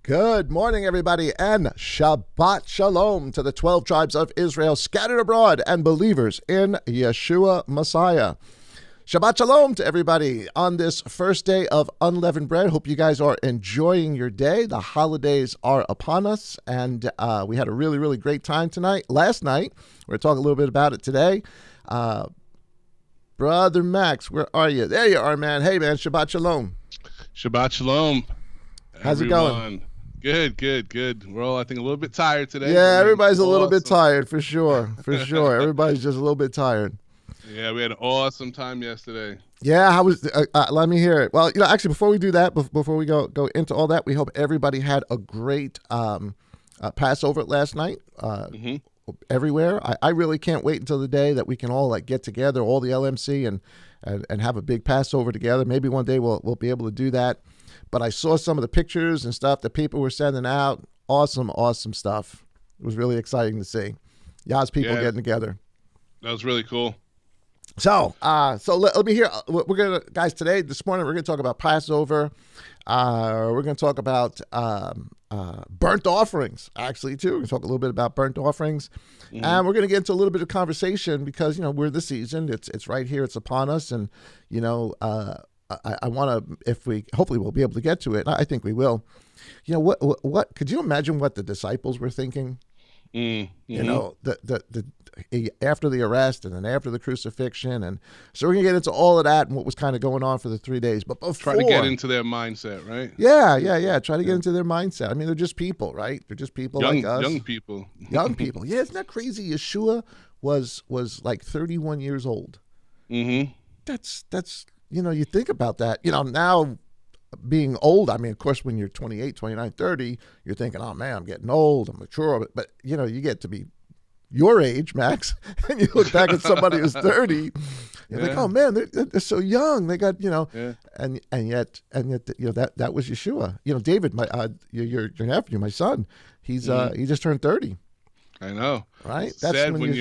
Good morning, everybody, and Shabbat Shalom to the 12 tribes of Israel scattered abroad and believers in Yeshua Messiah. Shabbat Shalom to everybody on this first day of Unleavened Bread. Hope you guys are enjoying your day. The holidays are upon us, and we had a really, really great time last night. We're going to talk a little bit about it today. Brother Max, where are you? There you are, man. Hey, man, Shabbat Shalom. Shabbat Shalom. How's it going? Good. We're all, I think, a little bit tired today. Yeah, everybody's a little bit tired, for sure. Everybody's just a little bit tired. Yeah, we had an awesome time yesterday. Yeah, how was? Let me hear it. Well, actually, before we do that, before we go into all that, we hope everybody had a great Passover last night. Everywhere. I really can't wait until the day that we can all get together, all the LMC, and have a big Passover together. Maybe one day we'll be able to do that. But I saw some of the pictures and stuff that people were sending out. Awesome stuff. It was really exciting to see. Yah's people getting together. That was really cool. So let me hear. This morning, we're gonna talk about Passover. We're gonna talk about burnt offerings, actually, too. We're gonna talk a little bit about burnt offerings, and we're gonna get into a little bit of conversation because we're the season. It's right here. It's upon us, and I want to, hopefully we'll be able to get to it. I think we will. What could you imagine what the disciples were thinking? The after the arrest and then after the crucifixion, and so we're gonna get into all of that and what was kind of going on for the 3 days. But before, try to get into their mindset, right? Yeah. Try to get into their mindset. I mean, they're just people, right? They're just people like us. Young people. Young people. Yeah, isn't that crazy? Yeshua was like 31 years old. That's you think about that. Now being old, I mean, of course, when you're 28, 29, 30, you're thinking, oh, man, I'm getting old, I'm mature. But you get to be your age, Max, and you look back at somebody who's 30, you're like, oh, man, they're so young. They got, and yet, that was Yeshua. David, your nephew, my son, he just turned 30. I know. Right? It's sad when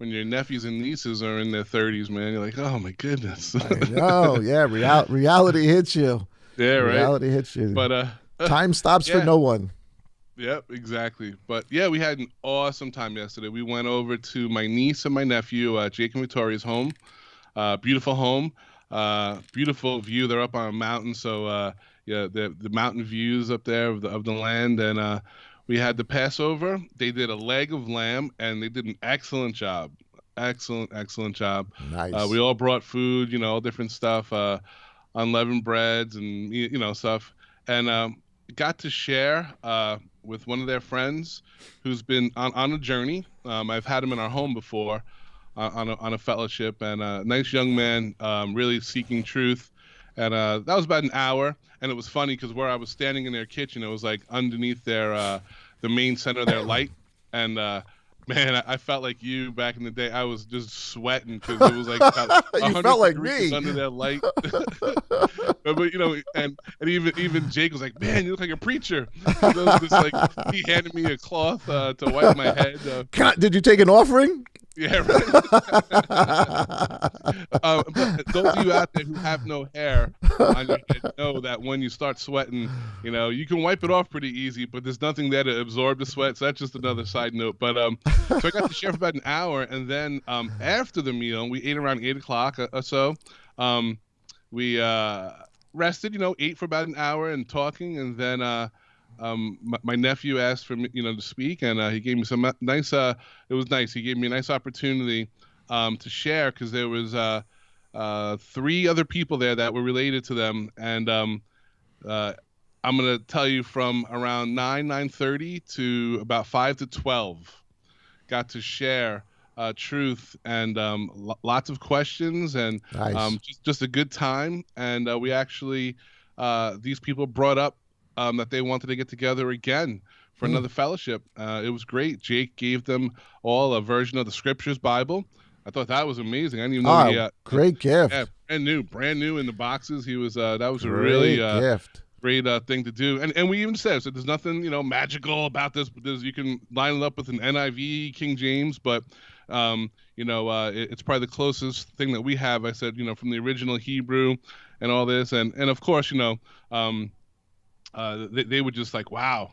your nephews and nieces are in their 30s, man. You're like, oh, my goodness. I know, yeah. Reality hits you. Yeah, right. Reality hits you. But time stops for no one. Yep, exactly. But yeah, we had an awesome time yesterday. We went over to my niece and my nephew, Jake and Victoria's home. Beautiful home. Beautiful view. They're up on a mountain, so the mountain views up there of the land. And we had the Passover. They did a leg of lamb, and they did an excellent job. Excellent job. Nice. We all brought food, all different stuff. Unleavened breads and stuff, and got to share with one of their friends who's been on a journey. I've had him in our home before on a fellowship, and a nice young man, really seeking truth. And that was about an hour, and it was funny because where I was standing in their kitchen, it was like underneath their the main center of their light, and man, I felt like you back in the day. I was just sweating because it was like you felt like me under that light. but and even Jake was like, "Man, you look like a preacher." He handed me a cloth to wipe my head. Did you take an offering? Yeah, right. But those of you out there who have no hair on your head know that when you start sweating, you can wipe it off pretty easy, but there's nothing there to absorb the sweat. So that's just another side note. But so I got to share for about an hour, and then after the meal, we ate around 8 o'clock or so. We rested, ate for about an hour and talking, and then my nephew asked for me, to speak, and he gave me some nice. It was nice. He gave me a nice opportunity to share because there was 3 other people there that were related to them, and I'm gonna tell you from around 9:30 to about 5 to 12, got to share truth and lots of questions and nice. Just a good time. And we actually these people brought up that they wanted to get together again for another fellowship. It was great. Jake gave them all a version of the Scriptures Bible. I thought that was amazing. I didn't even know. Great gift. Yeah, brand new in the boxes. He was that was great a really gift. Great thing to do. And we even said, so there's nothing magical about this. You can line it up with an NIV, King James, but it's probably the closest thing that we have. I said, from the original Hebrew and all this, and of course, they were just like, wow,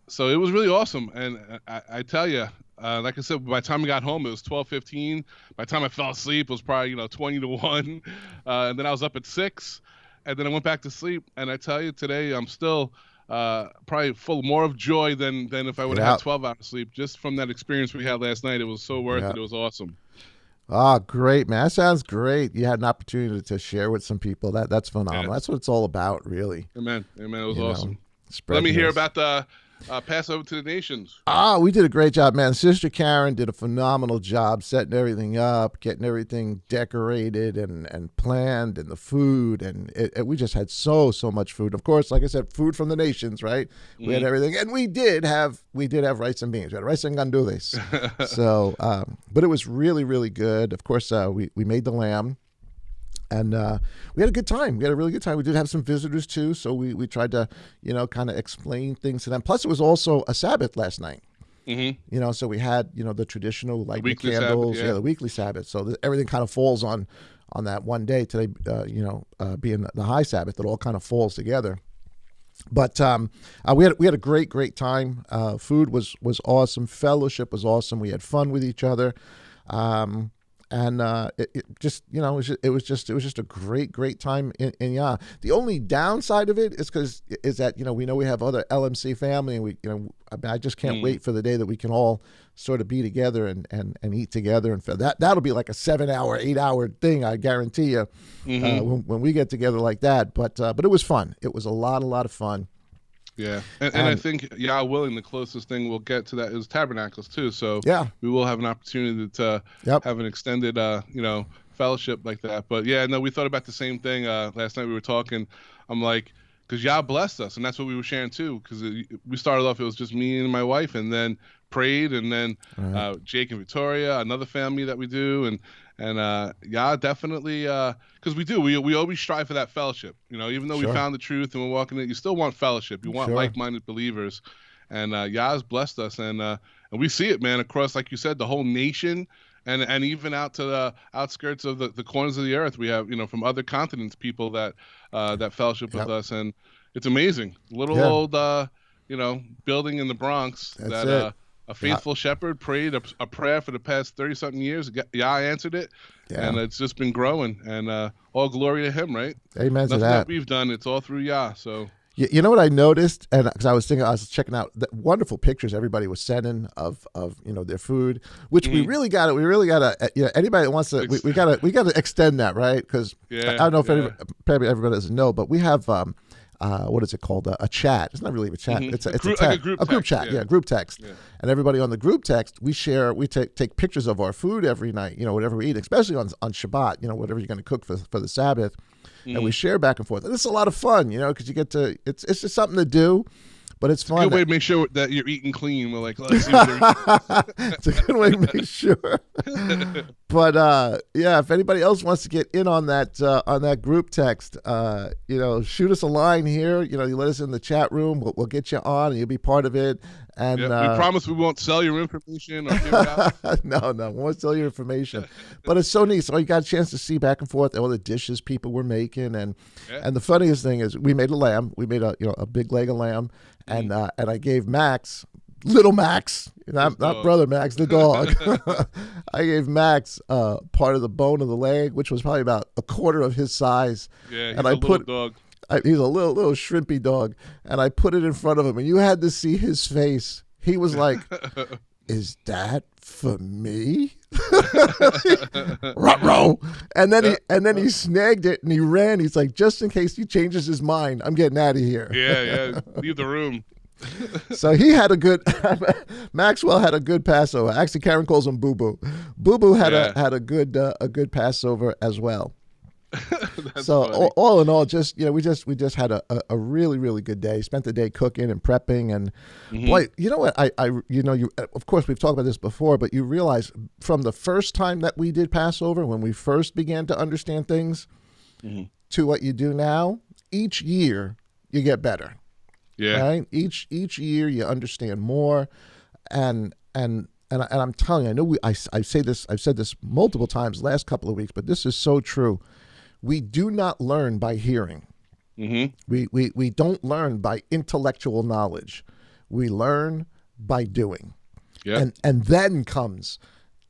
so it was really awesome. And I tell you, like I said, by the time we got home, it was 12:15. By the time I fell asleep, it was probably 20 to 1, and then I was up at 6, and then I went back to sleep. And I tell you, today I'm still probably full more of joy than if I would have had 12 hours of sleep just from that experience we had last night. It was so worth it. It was awesome. Oh, great, man. That sounds great. You had an opportunity to share with some people. That's phenomenal. That's what it's all about, really. Amen. It was awesome. Let me hear about the Passover to the nations. We did a great job, man. Sister Karen did a phenomenal job setting everything up, getting everything decorated and planned, and the food, and we just had so much food. Of course, like I said, food from the nations, right? Mm-hmm. We had everything, and we did have rice and beans. We had rice and gandules. So, but it was really, really good. Of course, we made the lamb. And we had a good time. We had a really good time. We did have some visitors too, so we tried to, kind of explain things to them. Plus, it was also a Sabbath last night. Mm-hmm. So we had, the traditional lighting the candles, Sabbath, the weekly Sabbath. So everything kind of falls on that one day. Today, being the high Sabbath, it all kind of falls together. But we had a great time. Food was awesome. Fellowship was awesome. We had fun with each other. And it was just a great time in Yah. The only downside of it is that we know we have other LMC family, and I just can't wait for the day that we can all sort of be together and eat together, and that'll be like a 7-hour, 8-hour thing, I guarantee you, when we get together like that. But it was fun. It was a lot of fun. Yeah, and I think, Yah willing, the closest thing we'll get to that is tabernacles too. So we will have an opportunity to have an extended, fellowship like that. But we thought about the same thing last night. We were talking. I'm like, because Yah blessed us, and that's what we were sharing too. Because we started off, it was just me and my wife, and then prayed, and then Jake and Victoria, another family that we do, and definitely, because we always strive for that fellowship. Even though we found the truth and we're walking it, you still want fellowship. You want like-minded believers, and Yah has blessed us, and we see it, man, across, like you said, the whole nation, and even out to the outskirts of the corners of the earth. We have from other continents people that fellowship with us, and it's amazing. Little old building in the Bronx. A faithful shepherd prayed a prayer for the past 30-something years. Yah answered it, and it's just been growing. And all glory to Him, right? Amen to that. Nothing that we've done, it's all through Yah. So you know what I noticed, and because I was checking out the wonderful pictures everybody was sending of their food, which we really got to anybody that wants to we got to extend that, right? Because I don't know if everybody doesn't know, but we have. What is it called? A chat. It's not really a chat. It's a group chat. Group text. Yeah. And everybody on the group text, we take pictures of our food every night, whatever we eat, especially on Shabbat, whatever you're going to cook for the Sabbath. And we share back and forth. And it's a lot of fun, because you get to, it's just something to do. But it's fun. It's a good way to make sure that you're eating clean. We're like, let's see what it's a good way to make sure. But if anybody else wants to get in on that group text, shoot us a line here. You let us in the chat room. We'll get you on, and you'll be part of it. And we promise we won't sell your information or give it out. No, we won't sell your information. But it's so neat. So you got a chance to see back and forth all the dishes people were making, and the funniest thing is we made a lamb. We made a big leg of lamb. And I gave Max, little Max, not brother Max, the dog. I gave Max part of the bone of the leg, which was probably about a quarter of his size. Yeah, he's a little dog. He's a little shrimpy dog, and I put it in front of him, and you had to see his face. He was like, "Is that for me?" Ruh-roh. And then he snagged it and he ran. He's like, just in case he changes his mind, I'm getting out of here. Yeah, leave the room. So he had Maxwell had a good Passover. Actually, Karen calls him Boo Boo. Boo Boo had a good Passover as well. So all in all, we just had a really, really good day. Spent the day cooking and prepping, and boy, you know what? You of course we've talked about this before, but you realize from the first time that we did Passover, when we first began to understand things, to what you do now, each year you get better. Yeah. Right. Each year you understand more, and I'm telling you, I know I've said this multiple times the last couple of weeks, but this is so true. We do not learn by hearing. Mm-hmm. We don't learn by intellectual knowledge. We learn by doing. Yep. And then comes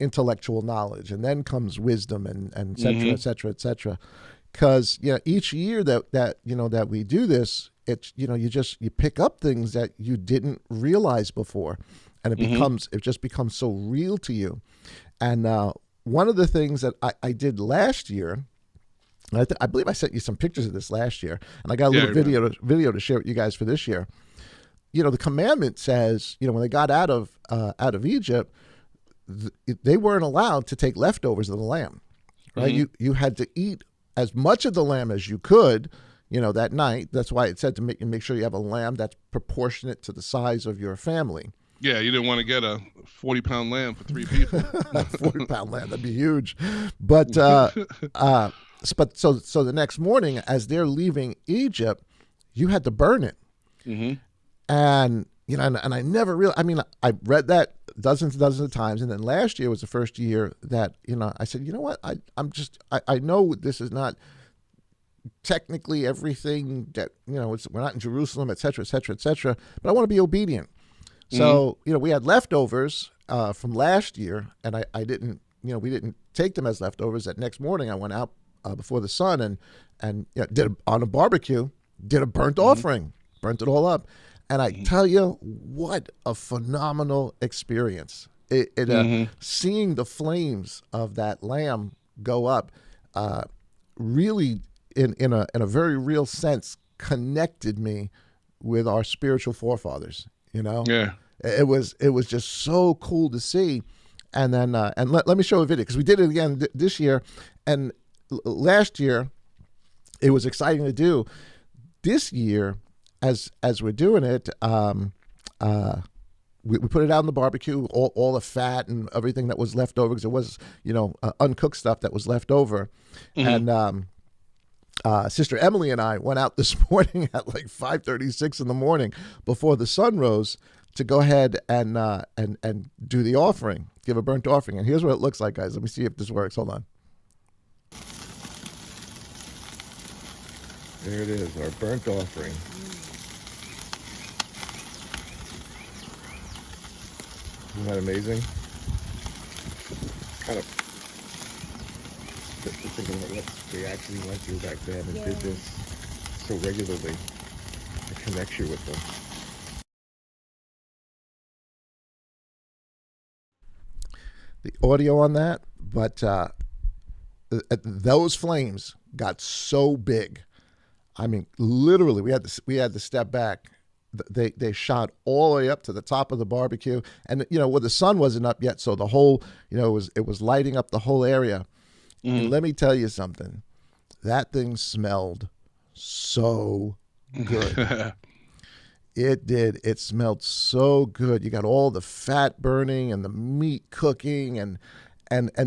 intellectual knowledge, and then comes wisdom, and et cetera, et cetera, et cetera. Because each year that we do this, it's you pick up things that you didn't realize before, and it just becomes so real to you. And one of the things that I did last year, I believe I sent you some pictures of this last year, and I got a little video to share with you guys for this year. The commandment says, when they got out of Egypt, they weren't allowed to take leftovers of the lamb, right? You had to eat as much of the lamb as you could, that night. That's why it said to make sure you have a lamb that's proportionate to the size of your family. Yeah, you didn't want to get a 40-pound lamb for 3 people. 40-pound lamb, that'd be huge. But so the next morning, as they're leaving Egypt, you had to burn it. Mm-hmm. And I never really. I mean, I read that dozens of times, and then last year was the first year that I said, you know what, I know this is not technically everything that we're not in Jerusalem, et cetera, et cetera, et cetera, but I want to be obedient. So we had leftovers from last year, and I didn't we didn't take them as leftovers. That next morning, I went out before the sun and did on a barbecue, did a burnt offering, burnt it all up. And I tell you, what a phenomenal experience! Seeing the flames of that lamb go up, really, in a very real sense, connected me with our spiritual forefathers. Yeah. It was just so cool to see. And then let me show a video, because we did it again this year, and last year it was exciting to do. This year, as we're doing it, we put it out on the barbecue, all the fat and everything that was left over, because it was uncooked stuff that was left over. And Sister Emily and I went out this morning at like 5:36 in the morning before the sun rose to go ahead and do the offering, give a burnt offering. And here's what it looks like, guys. Let me see if this works. Hold on. There it is, our burnt offering. Isn't that amazing? Kind of thinking about what they actually went through back then and did this so regularly. It connects you with them. The audio on that, but those flames got so big. I mean, literally, we had to step back. They shot all the way up to the top of the barbecue, and well, the sun wasn't up yet, so the whole it was lighting up the whole area. And let me tell you something, that thing smelled so good. It did. It smelled so good. You got all the fat burning and the meat cooking and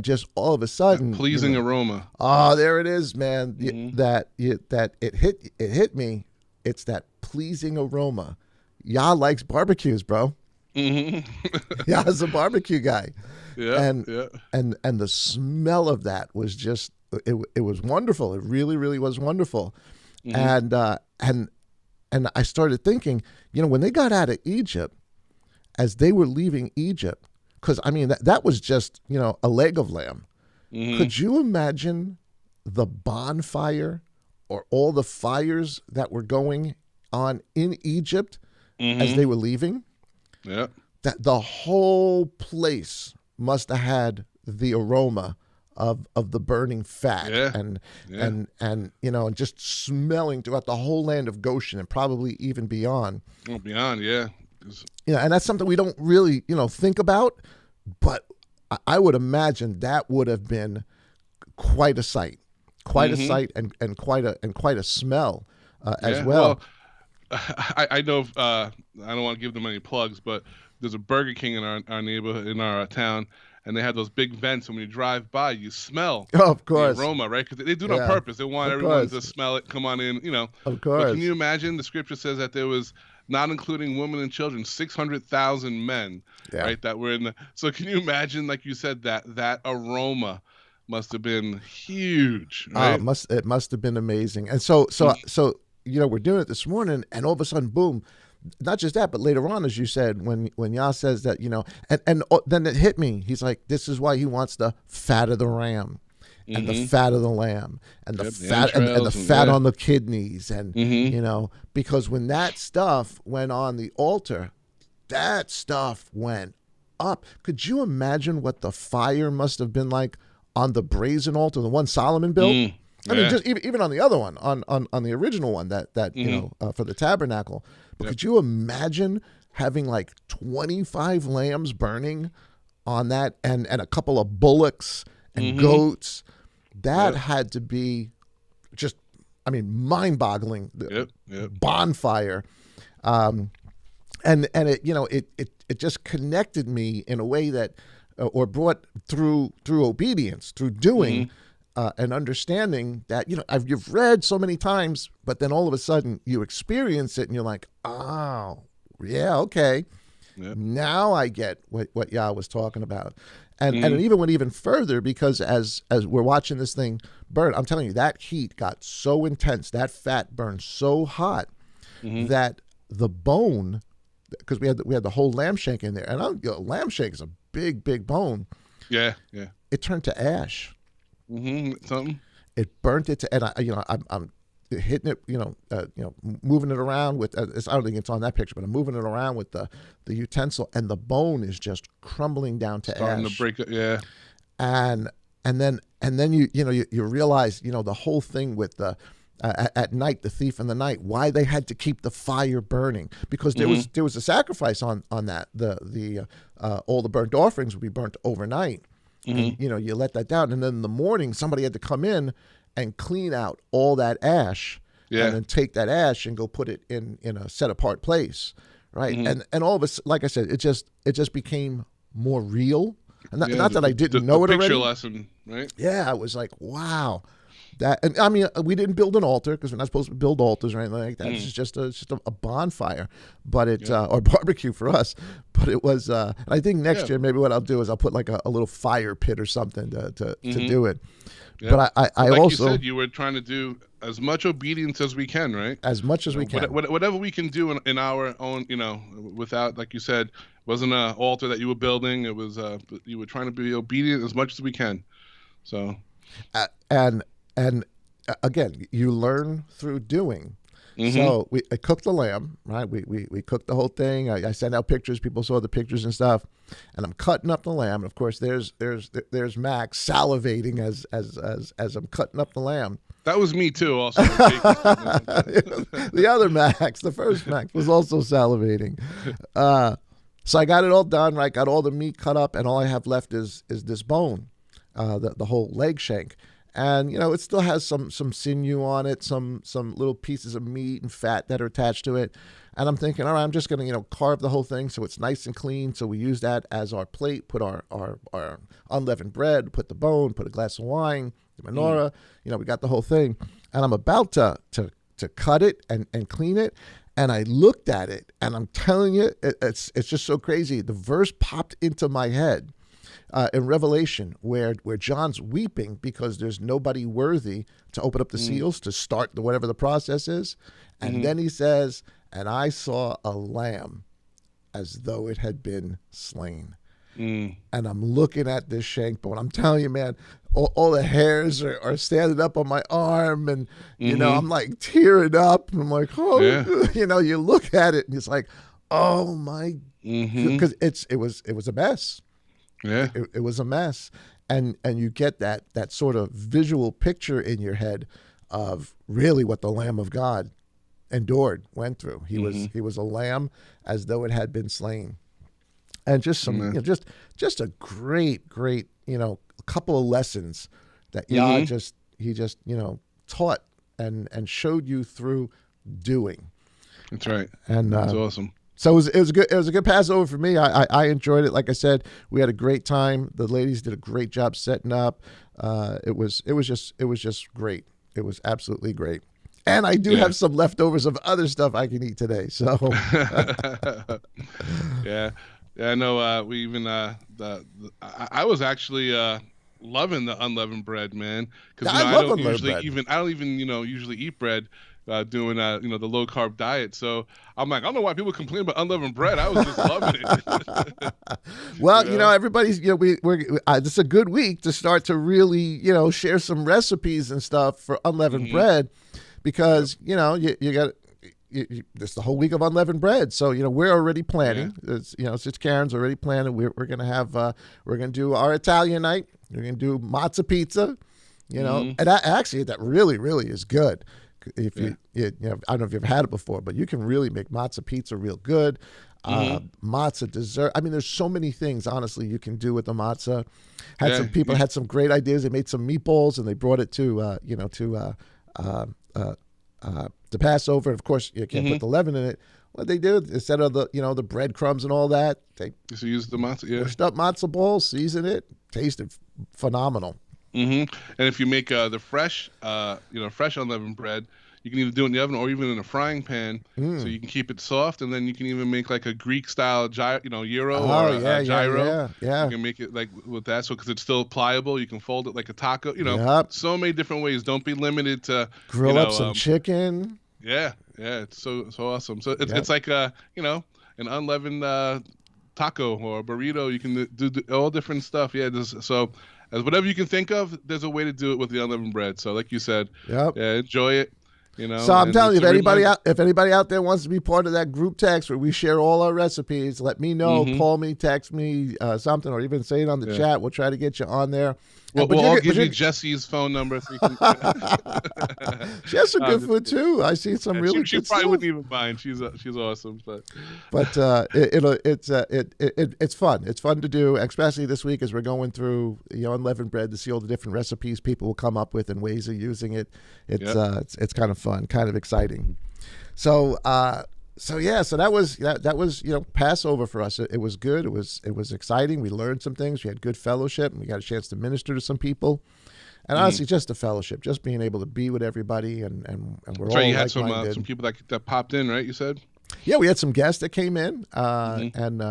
just all of a sudden, that pleasing aroma. Oh, there it is, man. That it hit me. It's that pleasing aroma. Yah likes barbecues, bro. Yah's a barbecue guy. Yeah. And the smell of that was just it was wonderful. It really, really was wonderful. And I started thinking, when they got out of Egypt, as they were leaving Egypt, because I mean that was just a leg of lamb. Could you imagine the bonfire or all the fires that were going on in Egypt as they were leaving? Yeah, that the whole place must have had the aroma of the burning fat and just smelling throughout the whole land of Goshen and probably even beyond. Oh, beyond, yeah. And that's something we don't really think about, but I would imagine that would have been quite a sight, a sight, and quite a smell as well. I know I don't want to give them any plugs, but there's a Burger King in our neighborhood, in our town, and they have those big vents, and when you drive by, you smell of course the aroma, right? Because they do it on purpose. They want everyone to smell it, come on in, Of course. But can you imagine? The scripture says that there was, not including women and children, 600,000 men, right? That were in the. So can you imagine, like you said, that aroma must have been huge, right? It must have been amazing. And so we're doing it this morning, and all of a sudden, boom. Not just that, but later on, as you said, when Yah says that, and then it hit me. He's like, this is why he wants the fat of the ram, and the fat of the lamb, and the fat and the fat on the kidneys, and because when that stuff went on the altar, that stuff went up. Could you imagine what the fire must have been like on the brazen altar, the one Solomon built? I mean, just even on the other one, on the original one that for the tabernacle. But could you imagine having like 25 lambs burning on that, and a couple of bullocks and goats? That had to be just, mind-boggling. Bonfire, and it just connected me in a way that, or brought through obedience, through doing. And understanding that, you've read so many times, but then all of a sudden you experience it and you're like, oh, yeah, okay. Yep. Now I get what Yah was talking about. And it even went even further, because as we're watching this thing burn, I'm telling you, that heat got so intense, that fat burned so hot that the bone, because we had the whole lamb shank in there, and lamb shank is a big, big bone. Yeah. It turned to ash. Something. It burnt it to, and I'm hitting it, moving it around with. I don't think it's on that picture, but I'm moving it around with the utensil, and the bone is just crumbling down to starting ash. To break it, yeah. And then you realize the whole thing with the at night, the thief in the night, why they had to keep the fire burning, because there was a sacrifice on that. The all the burnt offerings would be burnt overnight. And, you let that down, and then in the morning somebody had to come in and clean out all that ash, and then take that ash and go put it in a set apart place, right? And all of us, like I said, it just became more real, and not that I didn't know it already. Picture lesson, right? Yeah, I was like, wow. That, and we didn't build an altar, because we're not supposed to build altars or anything like that. It's just a bonfire, but it or barbecue for us. But it was. And I think next year maybe what I'll do is I'll put like a little fire pit or something to do it. Yeah. But I like also, you said, you were trying to do as much obedience as we can, right? As much as we can. Whatever we can do in our own, without, like you said, wasn't an altar that you were building. It was you were trying to be obedient as much as we can. So. And again, you learn through doing. So I cooked the lamb, right? We cooked the whole thing. I sent out pictures. People saw the pictures and stuff. And I'm cutting up the lamb. And of course, there's Max salivating as I'm cutting up the lamb. That was me too. Also, the other Max, the first Max, was also salivating. So I got it all done, right? Got all the meat cut up, and all I have left is this bone, the whole leg shank. And, it still has some sinew on it, some little pieces of meat and fat that are attached to it. And I'm thinking, all right, I'm just going to, carve the whole thing so it's nice and clean. So we use that as our plate, put our unleavened bread, put the bone, put a glass of wine, the menorah, we got the whole thing. And I'm about to cut it and clean it. And I looked at it, and I'm telling you, it's just so crazy. The verse popped into my head. In Revelation, where John's weeping because there's nobody worthy to open up the seals, to start whatever the process is. And then he says, and I saw a lamb as though it had been slain. And I'm looking at this shank bone. I'm telling you, man, all the hairs are standing up on my arm, and, I'm like tearing up. And I'm like, you look at it and it's like, oh my, because it was a mess. Yeah, it was a mess, and you get that sort of visual picture in your head of really what the Lamb of God went through. He was a lamb as though it had been slain, and just some just a great couple of lessons that Yah he taught and showed you through doing. That's right, and that's awesome. So it was a good Passover for me. I enjoyed it. Like I said, we had a great time. The ladies did a great job setting up. It was just great. It was absolutely great. And I do have some leftovers of other stuff I can eat today. So yeah, I know. We even I was actually loving the unleavened bread, man. Because I don't even usually usually eat bread. doing the low carb diet. So I'm like, I don't know why people complain about unleavened bread. I was just loving it. Well, everybody's we're this is a good week to start to really share some recipes and stuff for unleavened bread, because you got. This is the whole week of unleavened bread, so we're already planning. Since Karen's already planning, we're gonna have we're gonna do our Italian night. We're gonna do matzo pizza, and that really is good. If you I don't know if you've ever had it before, but you can really make matzo pizza real good. Matzo dessert. I mean, there's so many things, honestly, you can do with the matzo. Some people had some great ideas. They made some meatballs and they brought it to the Passover. And of course, you can't put the leaven in it. What they did, instead of the breadcrumbs and all that, they just use the matzo. Pushed up matzo balls, season it, tasted phenomenal. And if you make the fresh unleavened bread, you can either do it in the oven or even in a frying pan, so you can keep it soft, and then you can even make like a Greek style gyro or gyro. Yeah. You can make it like with that, so because it's still pliable, you can fold it like a taco. So many different ways. Don't be limited to grill up some chicken. Yeah, it's so awesome. So it's like an unleavened taco or burrito. You can do all different stuff. So as whatever you can think of, there's a way to do it with the unleavened bread. So like you said, enjoy it. So I'm telling you, if anybody out there wants to be part of that group text where we share all our recipes, let me know. Call me, text me, something, or even say it on the chat. We'll try to get you on there. We'll give you Jesse's phone number. So you can... She has some good food too. I see some really good stuff. She probably wouldn't even mind. She's awesome. But it's fun. It's fun to do, especially this week as we're going through unleavened bread, to see all the different recipes people will come up with and ways of using it. It's kind of fun, kind of exciting. So that was Passover for us. It was good. It was exciting. We learned some things. We had good fellowship, and we got a chance to minister to some people. And honestly, just the fellowship, just being able to be with everybody, and we're all you had like-minded. some people that popped in, right? You said. Yeah, we had some guests that came in, and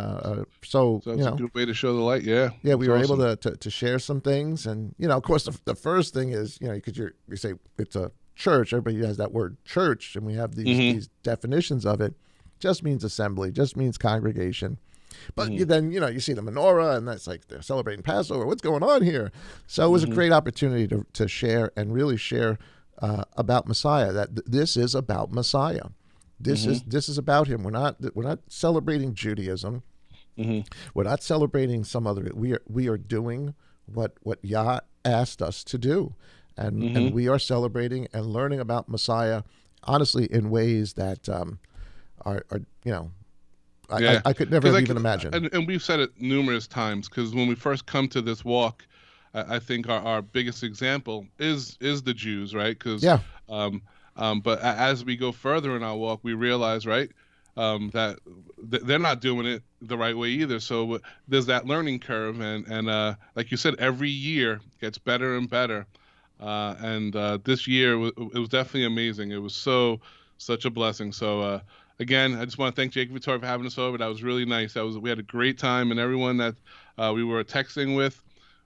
so that's a good way to show the light. Yeah, we were able to share some things, and of course, the first thing is because you say it's a church. Everybody has that word church, and we have these definitions of it. Just means assembly, just means congregation. But then you see the menorah, and that's like they're celebrating Passover. What's going on here? So it was a great opportunity to share and really share about Messiah. That this is about Messiah. This is about him. We're not celebrating Judaism. We're not celebrating some other. We are doing what Yah asked us to do. And we are celebrating and learning about Messiah, honestly, in ways that I could never even imagine. And we've said it numerous times, because when we first come to this walk, I think our biggest example is the Jews, right? Because but as we go further in our walk, we realize, right, that they're not doing it the right way either. So there's that learning curve, and like you said, every year gets better and better. And this year it was definitely amazing. It was such a blessing. So again, I just want to thank Jake and Victoria for having us over. That was really nice. We had a great time, and everyone that we were texting with,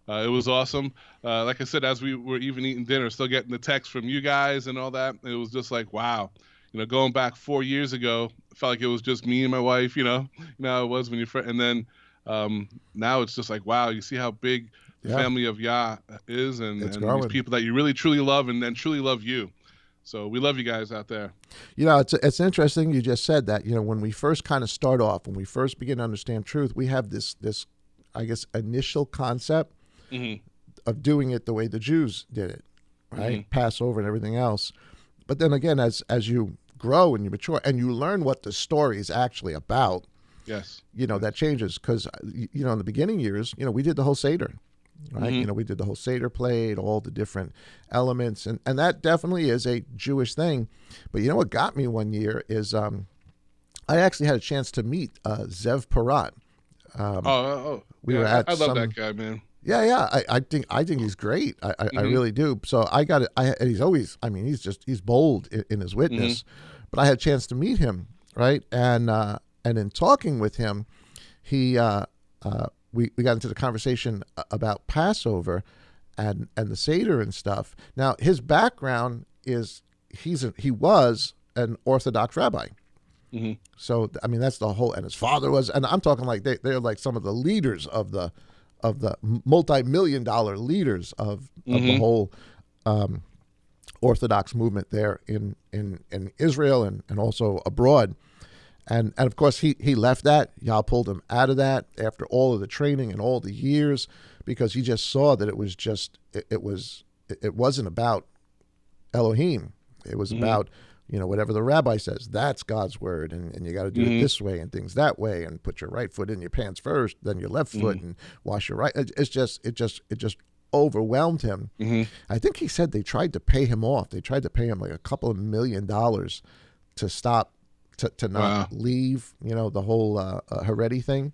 it was awesome. Like I said, as we were even eating dinner, still getting the text from you guys and all that, it was just like, wow. Going back 4 years ago, it felt like it was just me and my wife. You know how it was when and then now it's just like, wow. You see how big the family of Yah is, and these people that you really truly love, and then truly love you. So we love you guys out there. It's interesting you just said that. When we first kind of start off, when we first begin to understand truth, we have this I guess initial concept of doing it the way the Jews did it, right? Passover and everything else. But then again, as you grow and you mature and you learn what the story is actually about, that changes, because in the beginning years, we did the whole Seder. Right, we did the whole Seder, played all the different elements, and that definitely is a Jewish thing. But what got me one year is I actually had a chance to meet Zev Parat. We were at. I love that guy, man. Yeah. I think he's great. I really do. So I got it. And he's always. I mean, he's bold in his witness. But I had a chance to meet him, right? And in talking with him, he. We got into the conversation about Passover and the Seder and stuff. Now, his background is he was an Orthodox rabbi. Mm-hmm. So I mean that's the whole, and his father was, and I'm talking like they're like some of the leaders of the multi-million-dollar leaders of the whole Orthodox movement there in Israel and also abroad. And of course he left that. Yah pulled him out of that after all of the training and all the years, because he just saw that it wasn't about Elohim. It was about, whatever the rabbi says, that's God's word, and you got to do it this way and things that way, and put your right foot in your pants first, then your left foot, and wash your right. It just overwhelmed him. I think he said they tried to pay him off. They tried to pay him like a couple of $1 million to stop, to not leave, the whole Haredi thing.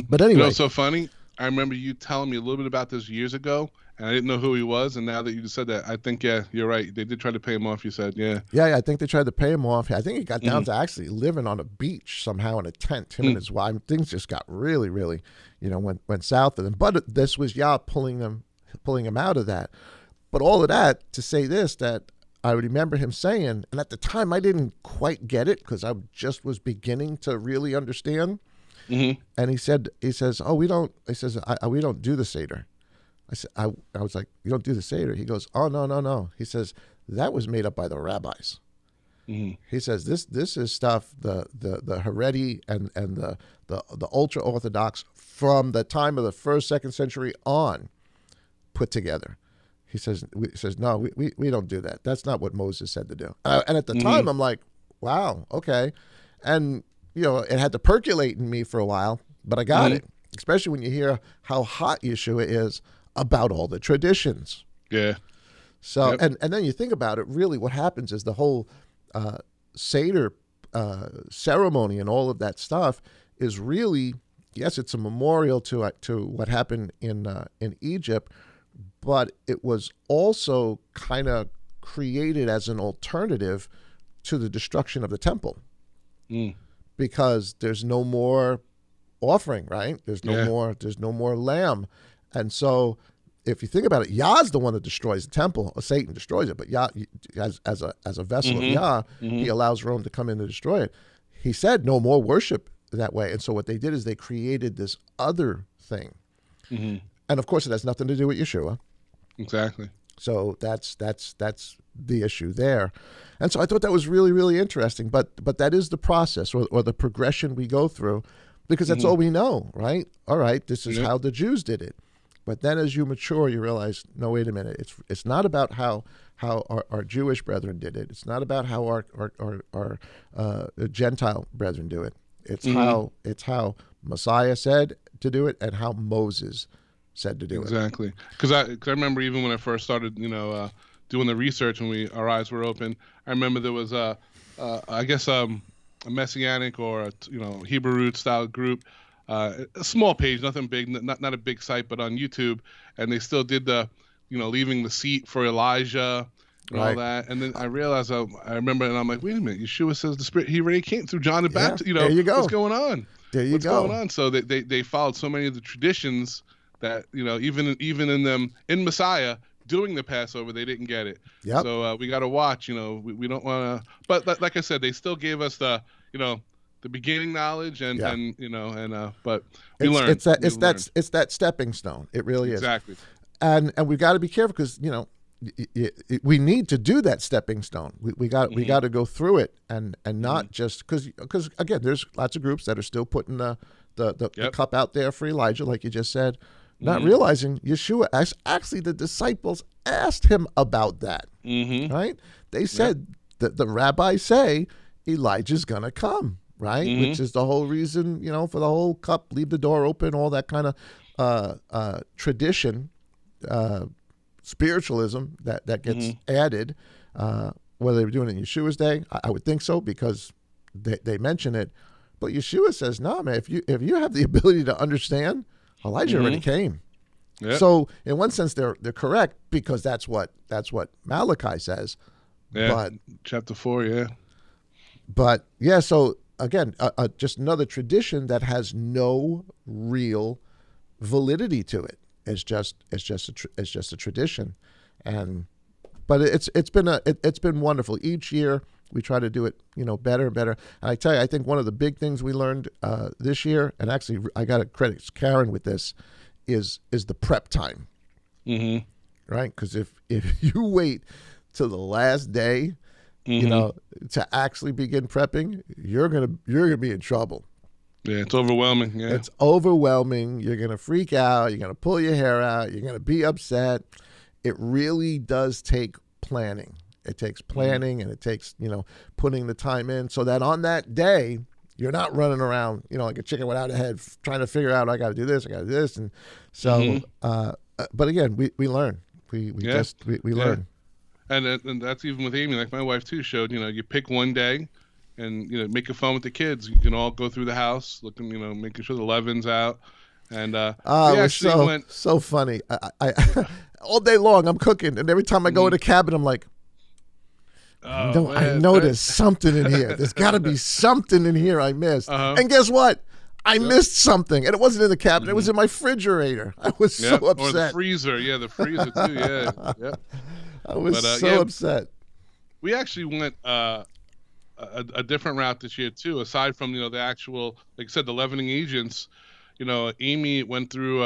But anyway, it's so funny. I remember you telling me a little bit about this years ago, and I didn't know who he was. And now that you just said that, I think, you're right. They did try to pay him off, you said, Yeah, I think they tried to pay him off. I think he got down to actually living on a beach somehow in a tent, him and his wife. Things just got really, really, went south of them. But this was Yah pulling him out of that. But all of that to say this, that I remember him saying, and at the time I didn't quite get it because I just was beginning to really understand. And he says, oh, we don't do the Seder. I was like, you don't do the Seder? He goes, oh, no. He says, that was made up by the rabbis. He says, this is stuff, the Haredi and the ultra Orthodox from the time of the 1st, 2nd century on put together. He says, no, we don't do that. That's not what Moses said to do. And at the time, I'm like, wow, okay. And, it had to percolate in me for a while, but I got it, especially when you hear how hot Yeshua is about all the traditions. Yeah. So, and then you think about it, really what happens is the whole Seder ceremony and all of that stuff is really, yes, it's a memorial to what happened in Egypt, but it was also kind of created as an alternative to the destruction of the temple. Because there's no more offering, right? There's no more lamb. And so if you think about it, Yah's the one that destroys the temple. Satan destroys it, but Yah, as a vessel of Yah, he allows Rome to come in to destroy it. He said no more worship that way. And so what they did is they created this other thing. And of course it has nothing to do with Yeshua. Exactly. So that's the issue there. And so I thought that was really, really interesting. But that is the process or the progression we go through, because that's all we know, right? All right, this is how the Jews did it. But then as you mature, you realize, no, wait a minute. It's not about how our Jewish brethren did it. It's not about how our Gentile brethren do it. It's how Messiah said to do it and how Moses said to do it. Exactly. Because I remember even when I first started, doing the research when our eyes were open, I remember there was a Messianic or a Hebrew root style group, a small page, nothing big, not a big site, but on YouTube, and they still did the, leaving the seat for Elijah and all that. And then I realized, I remember, and I'm like, wait a minute, Yeshua says the Spirit, he already came through John the Baptist. There you go. What's going on? There you what's go. What's going on? So they followed so many of the traditions that, even in Messiah doing the Passover, they didn't get it. Yep. So we got to watch, we don't want to, but like I said, they still gave us the beginning knowledge but we learned. It's that stepping stone. It really is. Exactly. And we've got to be careful because, we need to do that stepping stone. We got to go through it and not just because again, there's lots of groups that are still putting the cup out there for Elijah, like you just said, not realizing Yeshua actually the disciples asked him about that. Right? They said that the rabbis say Elijah's gonna come, right? Which is the whole reason, for the whole cup, leave the door open, all that kind of tradition, spiritualism that gets added. Whether they were doing it in Yeshua's day, I would think so because they mention it. But Yeshua says, no, man, if you have the ability to understand, Elijah already came. Yep. So in one sense, they're correct because that's what Malachi says. Yeah, but, chapter 4, yeah. But yeah, so again, just another tradition that has no real validity to it. It's just a tradition, and but it's been wonderful. Each year we try to do it, better and better. And I tell you, I think one of the big things we learned this year, and actually I got to credit Karen with this, is the prep time. Mm-hmm. Right? Because if you wait till the last day, to actually begin prepping, you're gonna be in trouble. Yeah, it's overwhelming. Yeah, it's overwhelming. You're gonna freak out. You're gonna pull your hair out. You're gonna be upset. It really does take planning. It takes planning, and it takes putting the time in, so that on that day you're not running around like a chicken without a head, trying to figure out I got to do this, and so. But again, we learn. We learn. And that's even with Amy, like my wife too showed, you pick one day and, make it fun with the kids. You can all go through the house looking, making sure the leaven's out. And we actually went. So funny. I all day long I'm cooking, and every time I go in the cabin, I'm like, I know there's something in here. There's got to be something in here I missed. And guess what? I missed something, and it wasn't in the cabinet. It was in my refrigerator. I was so upset. Or the freezer. Yeah, the freezer too. Yeah. Yep. I was so upset. We actually went a different route this year too. Aside from the actual, like I said, the leavening agents. Amy went through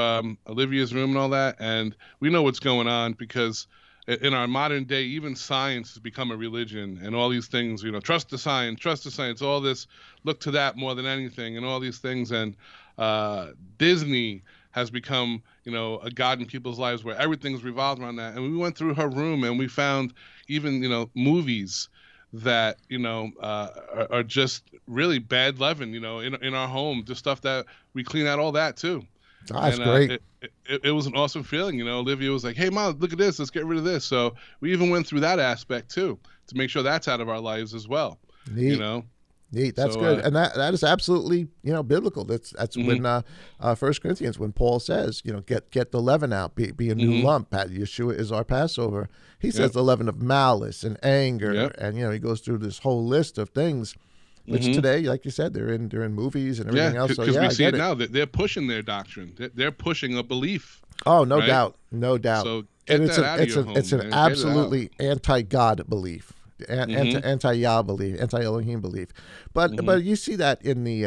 Olivia's Room and all that, and we know what's going on because in our modern day, even science has become a religion, and all these things. Trust the science. All this, look to that more than anything, and all these things. And Disney has become, a god in people's lives where everything's revolved around that. And we went through her room and we found even, movies that, are just really bad leaven, in our home, just stuff that we clean out, all that too. That's great. It was an awesome feeling. Olivia was like, hey, Mom, look at this. Let's get rid of this. So we even went through that aspect too, to make sure that's out of our lives as well. Neat. Neat. That's good. And that is absolutely, biblical. That's when 1 Corinthians, when Paul says, get the leaven out, be a new lump. Yeshua is our Passover. He says the leaven of malice and anger. And, he goes through this whole list of things, which today, like you said, they're in we everything else. Because we see it now. They're pushing their doctrine. They're pushing a belief. Oh, no doubt. No doubt. So it's an absolutely anti-God belief. Anti-Yah belief, anti-Elohim belief, but you see that in the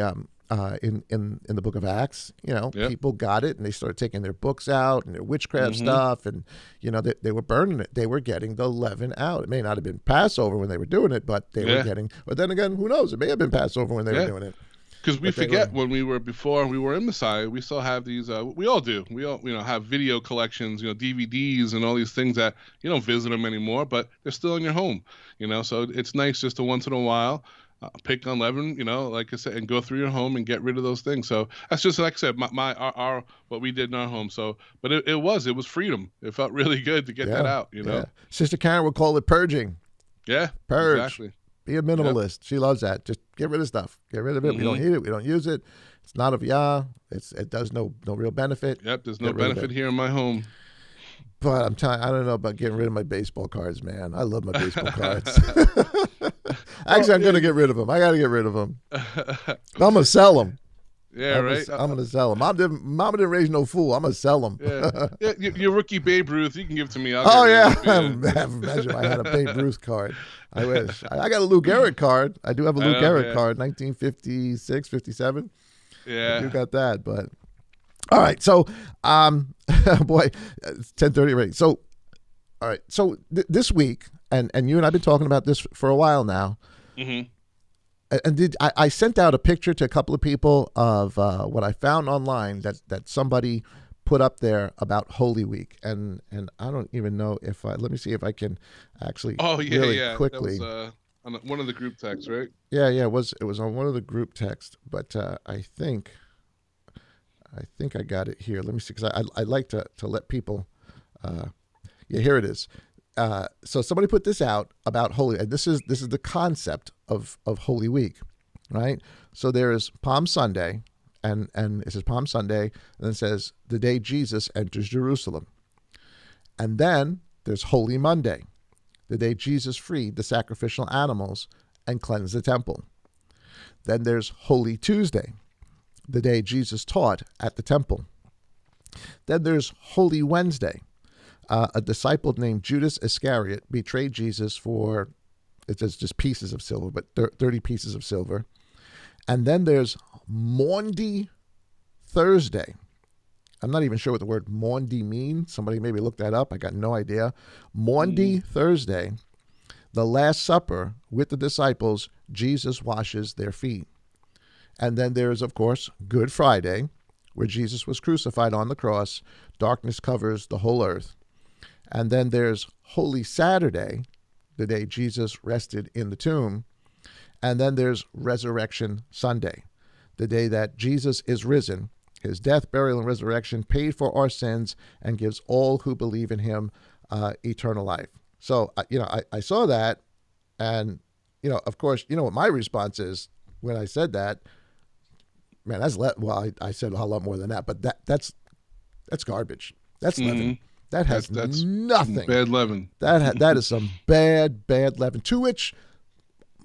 in the book of Acts. People got it and they started taking their books out and their witchcraft stuff, and they were burning it. They were getting the leaven out. It may not have been Passover when they were doing it, but they were getting. But then again, who knows? It may have been Passover when they were doing it. Because we forget when we were in Messiah, we still have these. We all do. We all have video collections, DVDs and all these things that you don't visit them anymore, but they're still in your home. So it's nice just to once in a while pick unleavened, like I said, and go through your home and get rid of those things. So that's just like I said, our what we did in our home. So, but it was freedom. It felt really good to get that out. Yeah. Sister Karen would call it purging. Yeah, purge. Exactly. Be a minimalist. She loves that. Just get rid of stuff. Get rid of it. We don't eat it. We don't use it. It's not of Yah. It does no real benefit. Yep. There's no benefit here in my home. But I'm telling. I don't know about getting rid of my baseball cards, man. I love my baseball cards. Actually, I'm gonna get rid of them. I got to get rid of them. I'm gonna sell them. Yeah, right. I'm gonna sell them. Mama didn't raise no fool. I'm gonna sell them. Yeah, your rookie Babe Ruth, you can give to me. Imagine if I had a Babe Ruth card. I wish. I got a Lou Gehrig card. I do have a Lou Gehrig card, 1956, 57. Yeah, I do got that. But all right, so boy, it's 10:30 already. So all right, so this week, and you and I've been talking about this for a while now. Mm-hmm. And I sent out a picture to a couple of people of what I found online that somebody put up there about Holy Week, and I don't even know if let me see if I can actually quickly. That was, on one of the group texts, right? Yeah, it was on one of the group texts, but I think I got it here. Let me see, because I like to let people. Here it is. So somebody put this out about Holy, and this is the concept of Holy Week, right? So there is Palm Sunday, and it says Palm Sunday, and then it says the day Jesus enters Jerusalem. And then there's Holy Monday, the day Jesus freed the sacrificial animals and cleansed the temple. Then there's Holy Tuesday, the day Jesus taught at the temple. Then there's Holy Wednesday, a disciple named Judas Iscariot betrayed Jesus for, it says just pieces of silver, but 30 pieces of silver. And then there's Maundy Thursday. I'm not even sure what the word Maundy means. Somebody maybe looked that up. I got no idea. Maundy Thursday, the Last Supper with the disciples, Jesus washes their feet. And then there's, of course, Good Friday, where Jesus was crucified on the cross. Darkness covers the whole earth. And then there's Holy Saturday, the day Jesus rested in the tomb. And then there's Resurrection Sunday, the day that Jesus is risen. His death, burial, and resurrection paid for our sins and gives all who believe in him eternal life. So, I saw that, and, of course, what my response is when I said that. Man, I said a lot more than that, but that's garbage. That's leaven. That has that's nothing. Bad leaven. That is some bad leaven, to which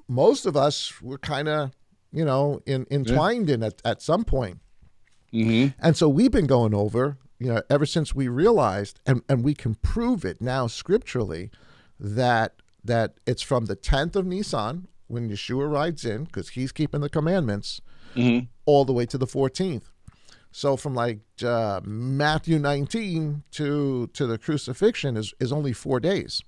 most of us were kind of, entwined in at some point. And so we've been going over, ever since we realized, and we can prove it now scripturally, that it's from the 10th of Nisan, when Yeshua rides in, because he's keeping the commandments, all the way to the 14th. So from like Matthew 19 to the crucifixion is only 4 days.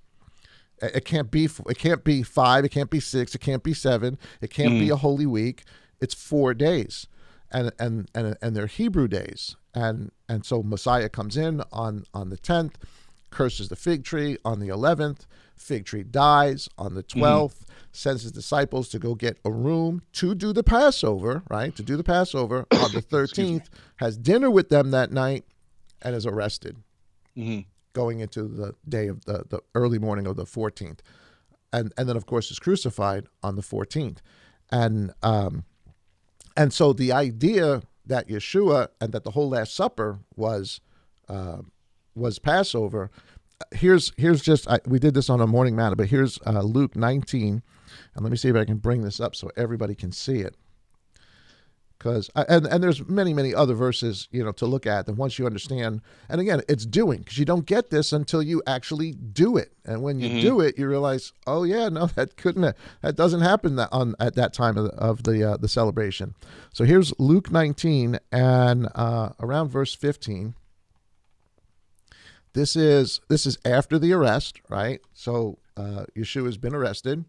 It can't be 5, it can't be 6, it can't be 7, it can't be a holy week. It's 4 days. And they're Hebrew days. And so Messiah comes in on the 10th, curses the fig tree on the 11th, fig tree dies on the 12th, sends his disciples to go get a room to do the Passover, right? To do the Passover on the 13th, has dinner with them that night, and is arrested, going into the day of the early morning of the 14th. And then, of course, is crucified on the 14th. And so the idea that Yeshua and that the whole Last Supper was Passover. Here's just, we did this on a morning manna, but here's Luke 19, and let me see if I can bring this up so everybody can see it. Because and there's many other verses to look at. And once you understand, and again, it's doing, because you don't get this until you actually do it. And when you do it, you realize, oh yeah, no, that doesn't happen at that time of the celebration. So here's Luke 19 and around verse 15. This is after the arrest, right? So Yeshua has been arrested,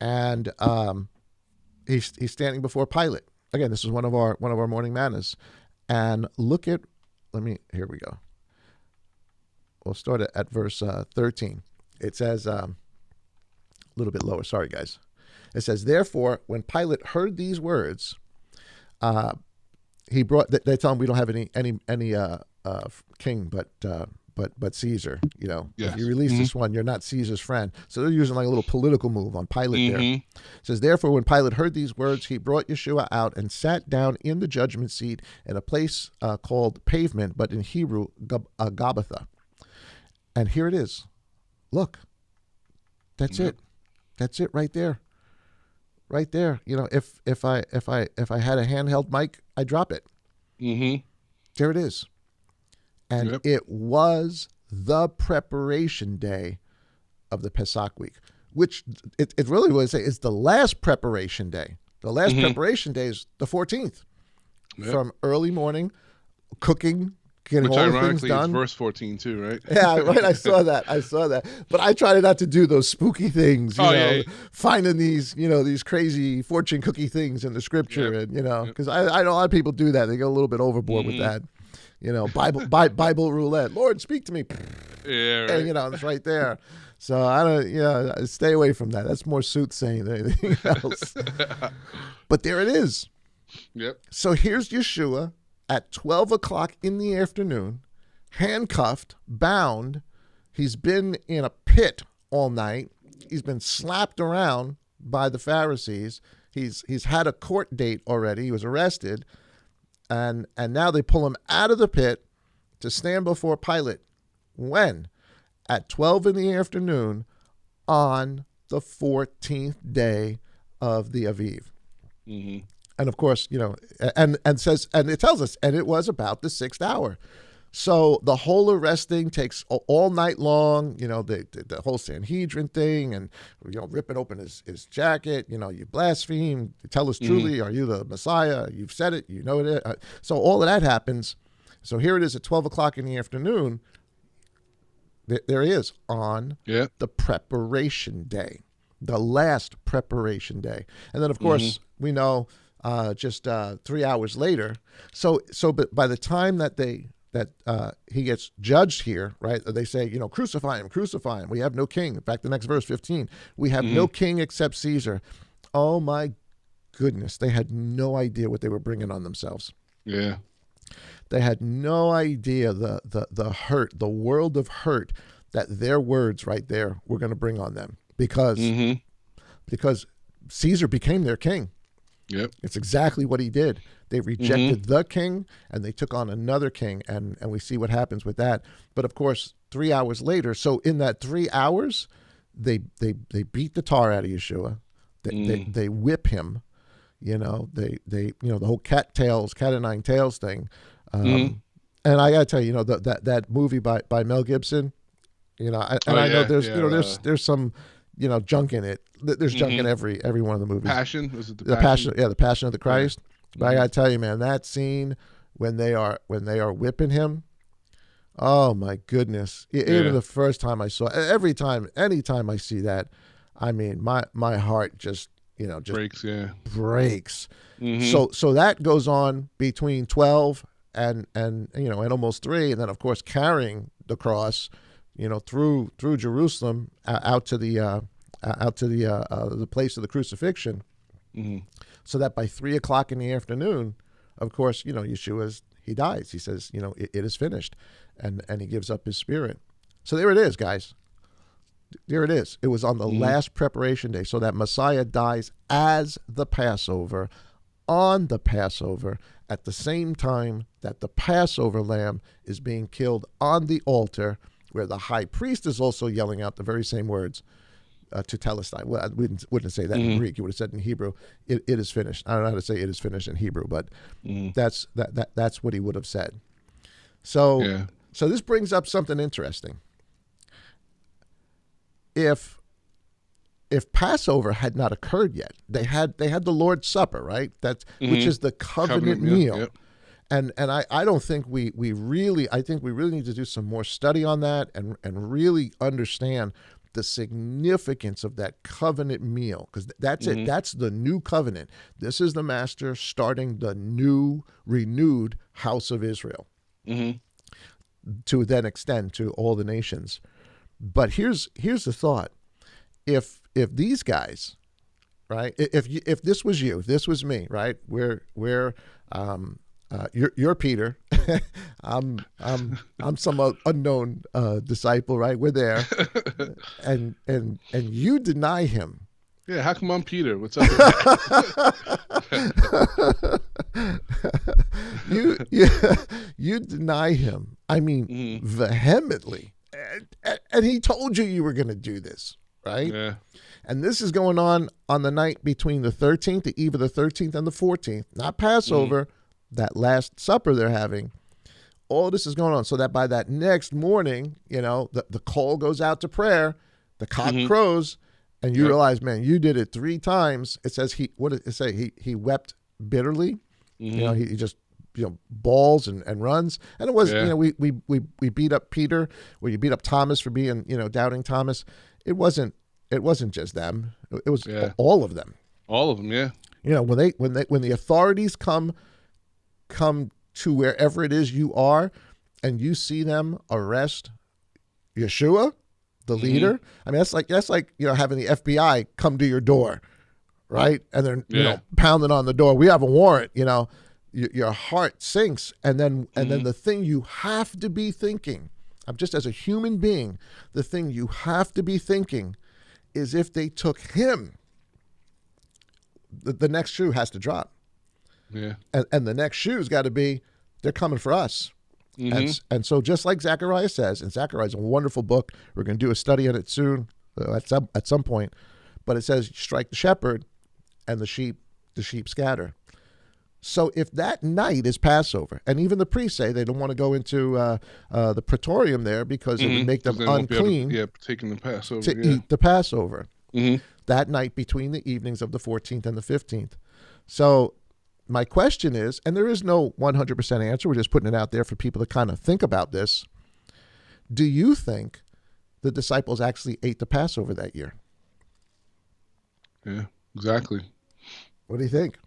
and he's standing before Pilate. Again, this is one of our morning mannas. And look at, here we go. We'll start at verse 13. It says, a little bit lower, sorry guys. It says, therefore, when Pilate heard these words, he brought, they tell him we don't have any king but Caesar. Yes. If you release this one, you're not Caesar's friend. So they're using like a little political move on Pilate there. It says, therefore, when Pilate heard these words, he brought Yeshua out and sat down in the judgment seat in a place called Pavement, but in Hebrew, Gabbatha. And here it is. Look, that's it. That's it right there. Right there. If I had a handheld mic, I'd drop it. There it is. And it was the preparation day of the Pesach week, which it really would say is the last preparation day. The last preparation day is the 14th. From early morning, cooking, getting all the things done. It's verse 14 too, right? Yeah, right. I saw that. But I try not to do those spooky things, finding these crazy fortune cookie things in the scripture, and because I know a lot of people do that. They go a little bit overboard with that. Bible roulette. Lord, speak to me. Yeah, right. And, it's right there. So I don't, stay away from that. That's more soothsaying than anything else. But there it is. Yep. So here's Yeshua at 12 o'clock in the afternoon, handcuffed, bound. He's been in a pit all night. He's been slapped around by the Pharisees. He's had a court date already. He was arrested. And now they pull him out of the pit to stand before Pilate. When? At 12 in the afternoon on the 14th day of the Aviv. And of course, and it tells us, and it was about the 6th hour. So the whole arresting takes all night long, you know, the whole Sanhedrin thing, and, you know, ripping open his jacket, you know, you blaspheme, tell us truly, are you the Messiah? You've said it, you know it. So all of that happens. So here it is at 12 o'clock in the afternoon. There he is on the preparation day, the last preparation day. And then, of course, we know just 3 hours later. So but by the time that he gets judged here, right, they say, you know, crucify him. We have no king. In fact, the next verse, 15, we have no king except Caesar. Oh, my goodness. They had no idea what they were bringing on themselves. Yeah. They had no idea the hurt, the world of hurt that their words right there were going to bring on them because Caesar became their king. Yep. It's exactly what he did. They rejected the king and they took on another king, and we see what happens with that. But of course, 3 hours later, so in that 3 hours, they beat the tar out of Yeshua. They whip him. You know, they you know, the whole cat o' nine tails thing. And I gotta tell you, you know, that movie by Mel Gibson, you know, I know there's some, you know, junk in it. There's junk in every one of the movies. Passion, was it the Passion? Yeah, the Passion of the Christ. Yeah. But I gotta tell you, man, that scene when they are whipping him, oh my goodness! Even the first time I saw it, anytime I see that, I mean, my heart just breaks. Yeah, breaks. So that goes on between 12 and you know, and almost 3, and then of course carrying the cross, you know, through Jerusalem out to the place of the crucifixion. So that by 3 o'clock in the afternoon, of course, you know, he dies. He says, you know, it is finished, and he gives up his spirit. So there it is, guys. There it is. It was on the last preparation day. So that Messiah dies as the Passover, on the Passover, at the same time that the Passover lamb is being killed on the altar, where the high priest is also yelling out the very same words to Telestai. Well, I wouldn't say that in Greek. You would have said in Hebrew, it is finished. I don't know how to say it is finished in Hebrew, but that's what he would have said. So this brings up something interesting. If Passover had not occurred yet, they had the Lord's Supper, right? Which is the covenant meal. Yep. And I don't think we really need to do some more study on that and really understand the significance of that covenant meal, because that's it. That's the new covenant. This is the master starting the new, renewed house of Israel to then extend to all the nations. But here's the thought: if these guys, right? If this was you, if this was me, right? You're Peter. I'm some unknown disciple, right? We're there, and you deny him. Yeah, how come I'm Peter? What's up with that? You deny him. I mean, vehemently, and he told you were going to do this, right? Yeah. And this is going on the night between the 13th, the eve of the 13th, and the 14th. Not Passover. That last supper they're having. All this is going on, so that by that next morning, you know, the call goes out to prayer, the cock crows, and you realize, man, you did it 3 times. It says he wept bitterly. You know, he just, you know, bawls and runs. And it was, you know, we beat up Peter, or you beat up Thomas for being, you know, doubting Thomas. It wasn't just them. It was all of them. All of them, yeah. You know, when the authorities come to wherever it is you are, and you see them arrest Yeshua, the leader. I mean, that's like you know, having the FBI come to your door, right? And they're you know, pounding on the door. We have a warrant. You know, your heart sinks, and then the thing you have to be thinking, just as a human being, the thing you have to be thinking is, if they took him, the next shoe has to drop. Yeah. And the next shoe's got to be, they're coming for us. And so just like Zechariah says, and Zechariah is a wonderful book. We're going to do a study on it soon at some point. But it says, strike the shepherd and the sheep scatter. So if that night is Passover, and even the priests say they don't want to go into the praetorium there because it would make them unclean taking the Passover, to eat the Passover Mm-hmm. that night between the evenings of the 14th and the 15th. So my question is, and there is no 100% answer, we're just putting it out there for people to kind of think about this. Do you think the disciples actually ate the Passover that year? Yeah, exactly. What do you think?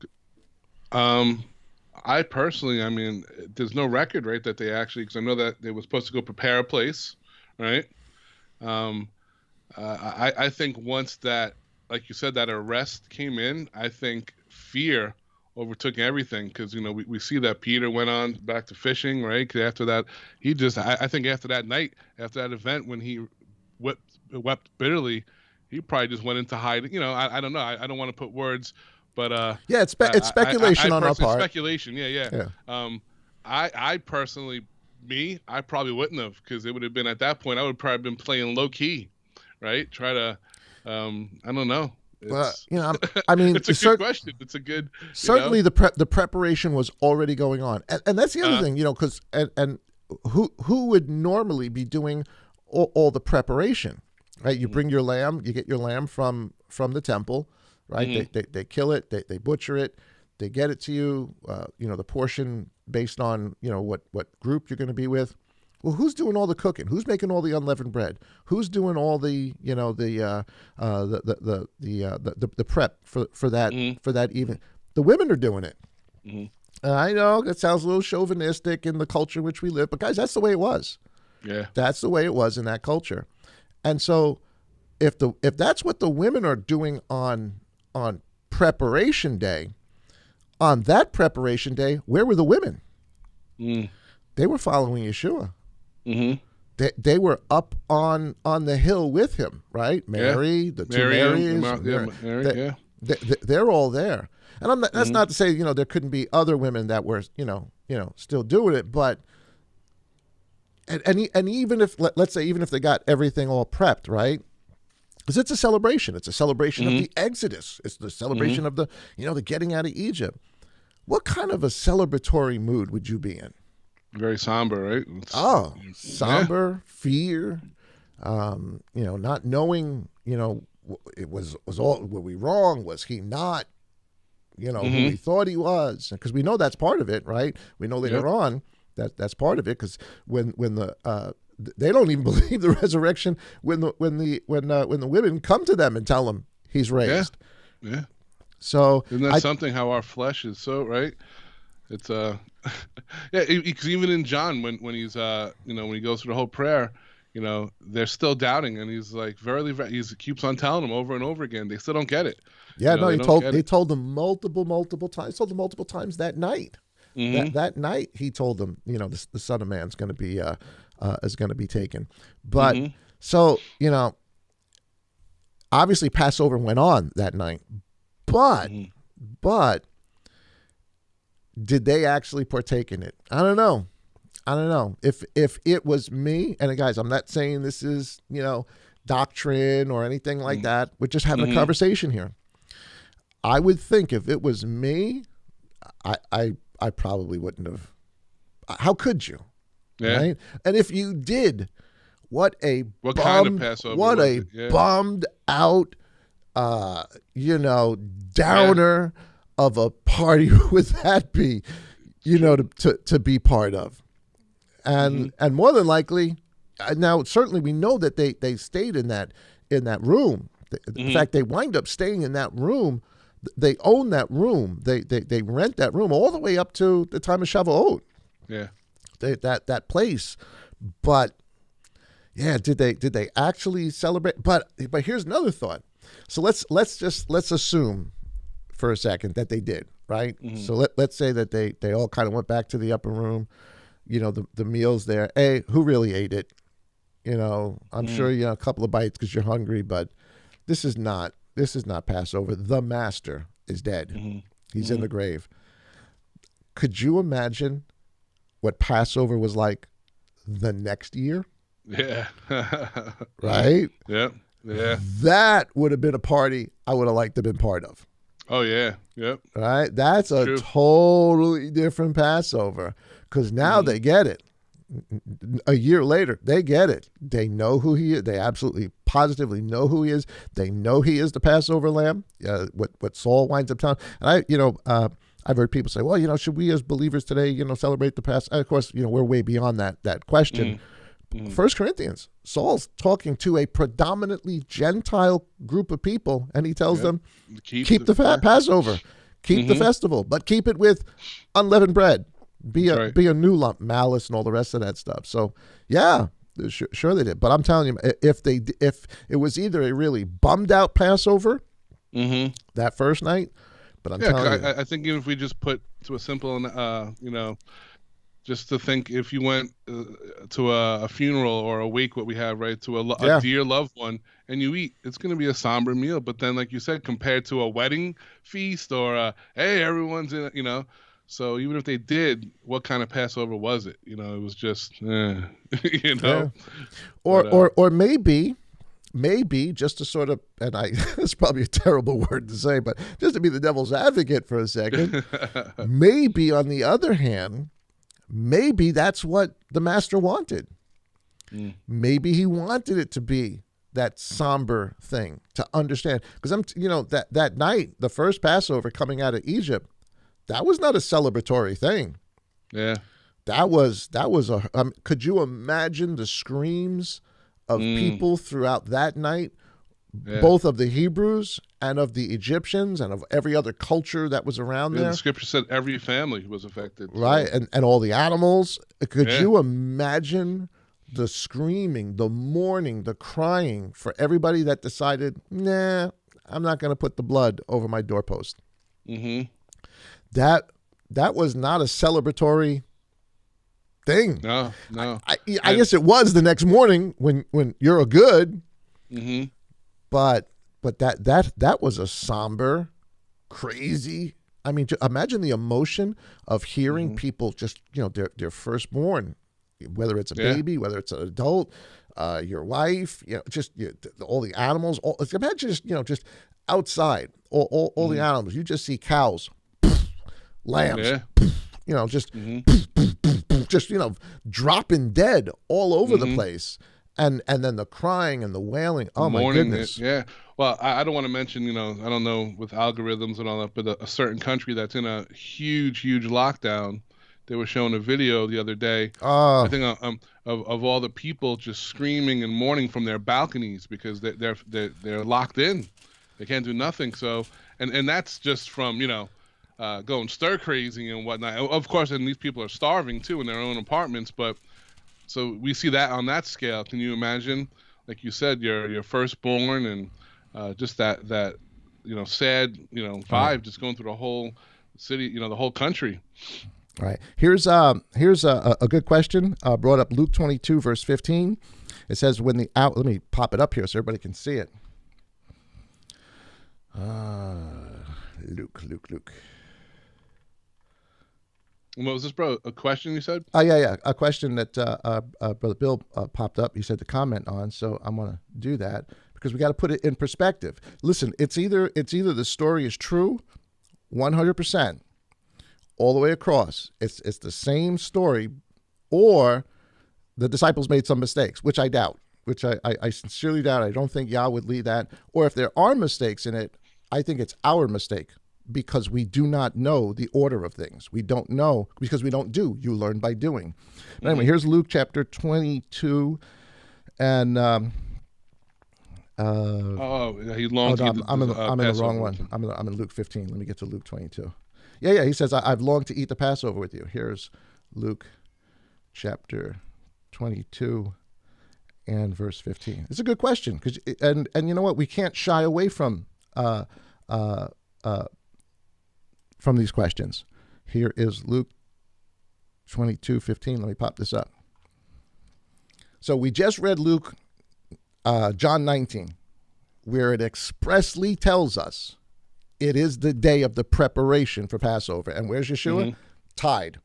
I personally, I mean, there's no record, right, that they actually, because I know that they were supposed to go prepare a place, right? I think once that, like you said, that arrest came in, I think fear overtook everything, because, you know, we see that Peter went on back to fishing, right? 'Cause after that, he just, I think after that night, after that event, when he wept bitterly, he probably just went into hiding. You know, I don't know. I don't want to put words, but yeah, it's speculation on our part. Speculation, yeah. I personally, I probably wouldn't have, because it would have been at that point I would probably been playing low key, right? Try to, I don't know. Well, you know, I mean, it's a good question. It's a good. Certainly, you know? the preparation was already going on, and that's the other thing, you know, because and who would normally be doing all the preparation, right? You bring your lamb, you get your lamb from the temple, right? Mm-hmm. They kill it, they butcher it, they get it to you, you know, the portion based on, you know, what group you're going to be with. Well, who's doing all the cooking? Who's making all the unleavened bread? Who's doing all the, you know, the prep for that for that evening? The women are doing it. Mm-hmm. I know that sounds a little chauvinistic in the culture in which we live, but guys, that's the way it was. Yeah, that's the way it was in that culture. And so, if that's what the women are doing on preparation day, on that preparation day, where were the women? They were following Yeshua. Mm-hmm. They were up on the hill with him, right? Mary, the two Marys, they're all there. And that's not to say, you know, there couldn't be other women that were, you know, still doing it, but and even if, let's say, even if they got everything all prepped, right? Because it's a celebration. It's a celebration of the Exodus. It's the celebration of the, you know, the getting out of Egypt. What kind of a celebratory mood would you be in? Very somber, right? Somber, fear, you know, not knowing, you know, was were we wrong? Was he not, you know, who we thought he was? Because we know that's part of it, right? We know later on that's part of it, because when the they don't even believe the resurrection when the women come to them and tell them he's raised. Yeah. So isn't that something, how our flesh is so, right? It's yeah, because even in John, when he's you know, when he goes through the whole prayer, you know, they're still doubting, and he's like, verily, he keeps on telling them over and over again. They still don't get it. Yeah, you know, he told them multiple times. He told them multiple times that night. That night he told them, you know, the Son of Man's going to be is going to be taken. But so, you know, obviously Passover went on that night, but did they actually partake in it? I don't know. If it was me, and guys, I'm not saying this is, you know, doctrine or anything like that. We're just having a conversation here. I would think if it was me, I probably wouldn't have. How could you? Yeah. Right? And if you did, what kind of Passover? What a bummed out, you know, downer of a party would that be, you know, to be part of. And more than likely, now certainly we know that they stayed in that room. In fact, they wind up staying in that room. They own that room. They rent that room all the way up to the time of Shavuot. Yeah, that place. But yeah, did they actually celebrate? But here's another thought. So let's assume for a second that they did, right? So let's say that they all kind of went back to the upper room. You know, the meals there. Hey, who really ate it? You know, I'm sure you know a couple of bites because you're hungry, but this is not Passover. The Master is dead. He's in the grave. Could you imagine what Passover was like the next year? Yeah. Right? Yeah. That would have been a party I would have liked to have been part of. Oh, yeah. Yep. Right? That's a True. totally different Passover, because now they get it. A year later, they get it. They know who he is. They absolutely positively know who he is. They know he is the Passover lamb, what Saul winds up telling. And I've heard people say, well, should we as believers today, celebrate the Passover? Of course, we're way beyond that question. 1 Corinthians, Saul's talking to a predominantly Gentile group of people, and he tells them, keep the Passover, keep the festival, but keep it with unleavened bread. Be a new lump, malice, and all the rest of that stuff. So, yeah, sure they did. But I'm telling you, if it was either a really bummed out Passover that first night, but I'm telling you, I think even if we just put to a simple, just to think, if you went to a funeral or a wake, what we have, right, to a dear loved one, and you eat, it's going to be a somber meal. But then, like you said, compared to a wedding feast or hey, everyone's in, So even if they did, what kind of Passover was it? It was just, Yeah. Or maybe just to sort of, and it's probably a terrible word to say, but just to be the devil's advocate for a second, maybe on the other hand, maybe that's what the master wanted. Maybe he wanted it to be that somber thing, to understand, because that night, the first Passover coming out of Egypt, that was not a celebratory thing. Yeah. That was could you imagine the screams of people throughout that night, both of the Hebrews and of the Egyptians and of every other culture that was around there? The scripture said every family was affected. Right, so. and all the animals. Could you imagine the screaming, the mourning, the crying for everybody that decided, nah, I'm not going to put the blood over my doorpost? That was not a celebratory thing. No. I guess it was the next morning when you're a good, but that was a somber, crazy. I mean, imagine the emotion of hearing people just their firstborn, whether it's a baby, whether it's an adult, your wife, all the animals. Imagine just outside, all the animals. You just see cows. Lambs, just dropping dead all over the place, and then the crying and the wailing. Oh my goodness! Well, I don't want to mention, I don't know with algorithms and all that, but a certain country that's in a huge lockdown. They were showing a video the other day. I think of all the people just screaming and mourning from their balconies because they're locked in. They can't do nothing. So and that's just from going stir crazy and whatnot. Of course, and these people are starving too in their own apartments. But so we see that on that scale. Can you imagine, like you said, your firstborn and just that sad vibe just going through the whole city, the whole country. All right. Here's a good question brought up. Luke 22 verse 15. It says let me pop it up here so everybody can see it. Luke. What was this, bro? A question you said? Yeah. A question that Brother Bill popped up. He said to comment on. So I'm going to do that because we got to put it in perspective. Listen, it's either the story is true, 100%, all the way across. It's the same story, or the disciples made some mistakes, which I doubt. Which I sincerely doubt. I don't think Yah would lead that. Or if there are mistakes in it, I think it's our mistake. Because we do not know the order of things. We don't know because we don't do. You learn by doing. But anyway, here's Luke chapter 22. And he longed. I'm in the wrong one. I'm in Luke 15. Let me get to Luke 22. Yeah. He says, I've longed to eat the Passover with you. Here's Luke chapter 22 and verse 15. It's a good question and you know what? We can't shy away from these questions. Here is Luke 22:15. Let me pop this up. So we just read John 19, where it expressly tells us it is the day of the preparation for Passover. And where's Yeshua? Tied.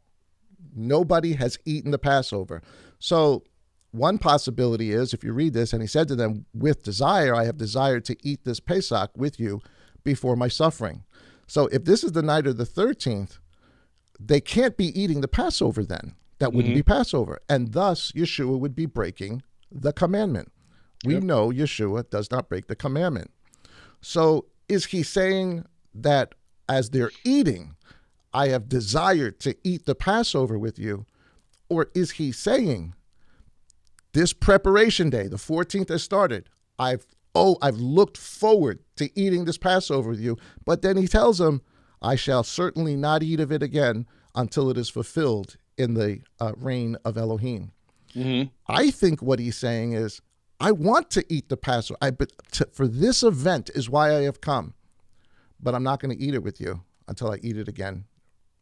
Nobody has eaten the Passover. So one possibility is, if you read this, and he said to them, with desire, I have desired to eat this Pesach with you before my suffering. So if this is the night of the 13th, they can't be eating the Passover then. That wouldn't be Passover. And thus, Yeshua would be breaking the commandment. We know Yeshua does not break the commandment. So is he saying that as they're eating, I have desired to eat the Passover with you? Or is he saying this preparation day, the 14th has started, I've looked forward to eating this Passover with you, but then he tells them, I shall certainly not eat of it again until it is fulfilled in the reign of Elohim. I think what he's saying is, I want to eat the Passover. For this event is why I have come, but I'm not going to eat it with you until I eat it again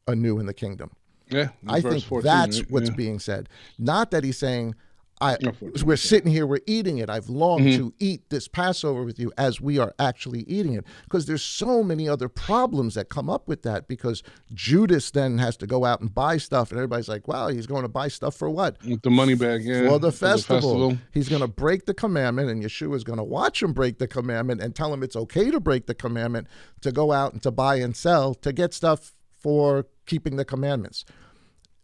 anew in the kingdom. Yeah, I think 14, that's what's being said. Not that he's saying, we're sitting here, we're eating it. I've longed to eat this Passover with you as we are actually eating it. Because there's so many other problems that come up with that, because Judas then has to go out and buy stuff. And everybody's like, wow, he's going to buy stuff for what? The money bag, yeah. For the festival. He's going to break the commandment, and Yeshua is going to watch him break the commandment and tell him it's okay to break the commandment, to go out and to buy and sell, to get stuff for keeping the commandments.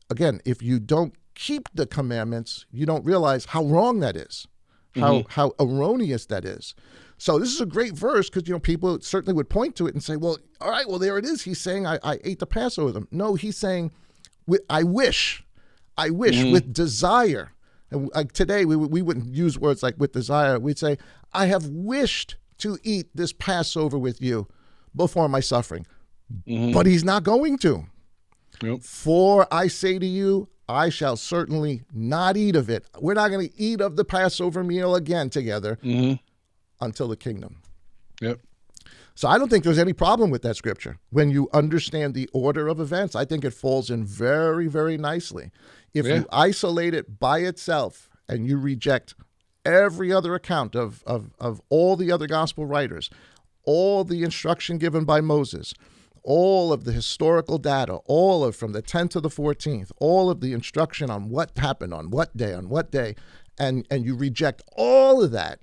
Again, if you don't keep the commandments, you don't realize how wrong that is, how erroneous that is. So this is a great verse, because people certainly would point to it and say, well, all right, well, there it is. He's saying I ate the Passover with him. No, he's saying I wish with desire. And today we wouldn't use words like with desire. We'd say, I have wished to eat this Passover with you before my suffering. But he's not going to. Yep. For I say to you, I shall certainly not eat of it. We're not going to eat of the Passover meal again together until the kingdom. Yep. So I don't think there's any problem with that scripture. When you understand the order of events, I think it falls in very, very nicely. If you isolate it by itself and you reject every other account of all the other gospel writers, all the instruction given by Moses, all of the historical data, all of from the 10th to the 14th, all of the instruction on what happened on what day, and you reject all of that,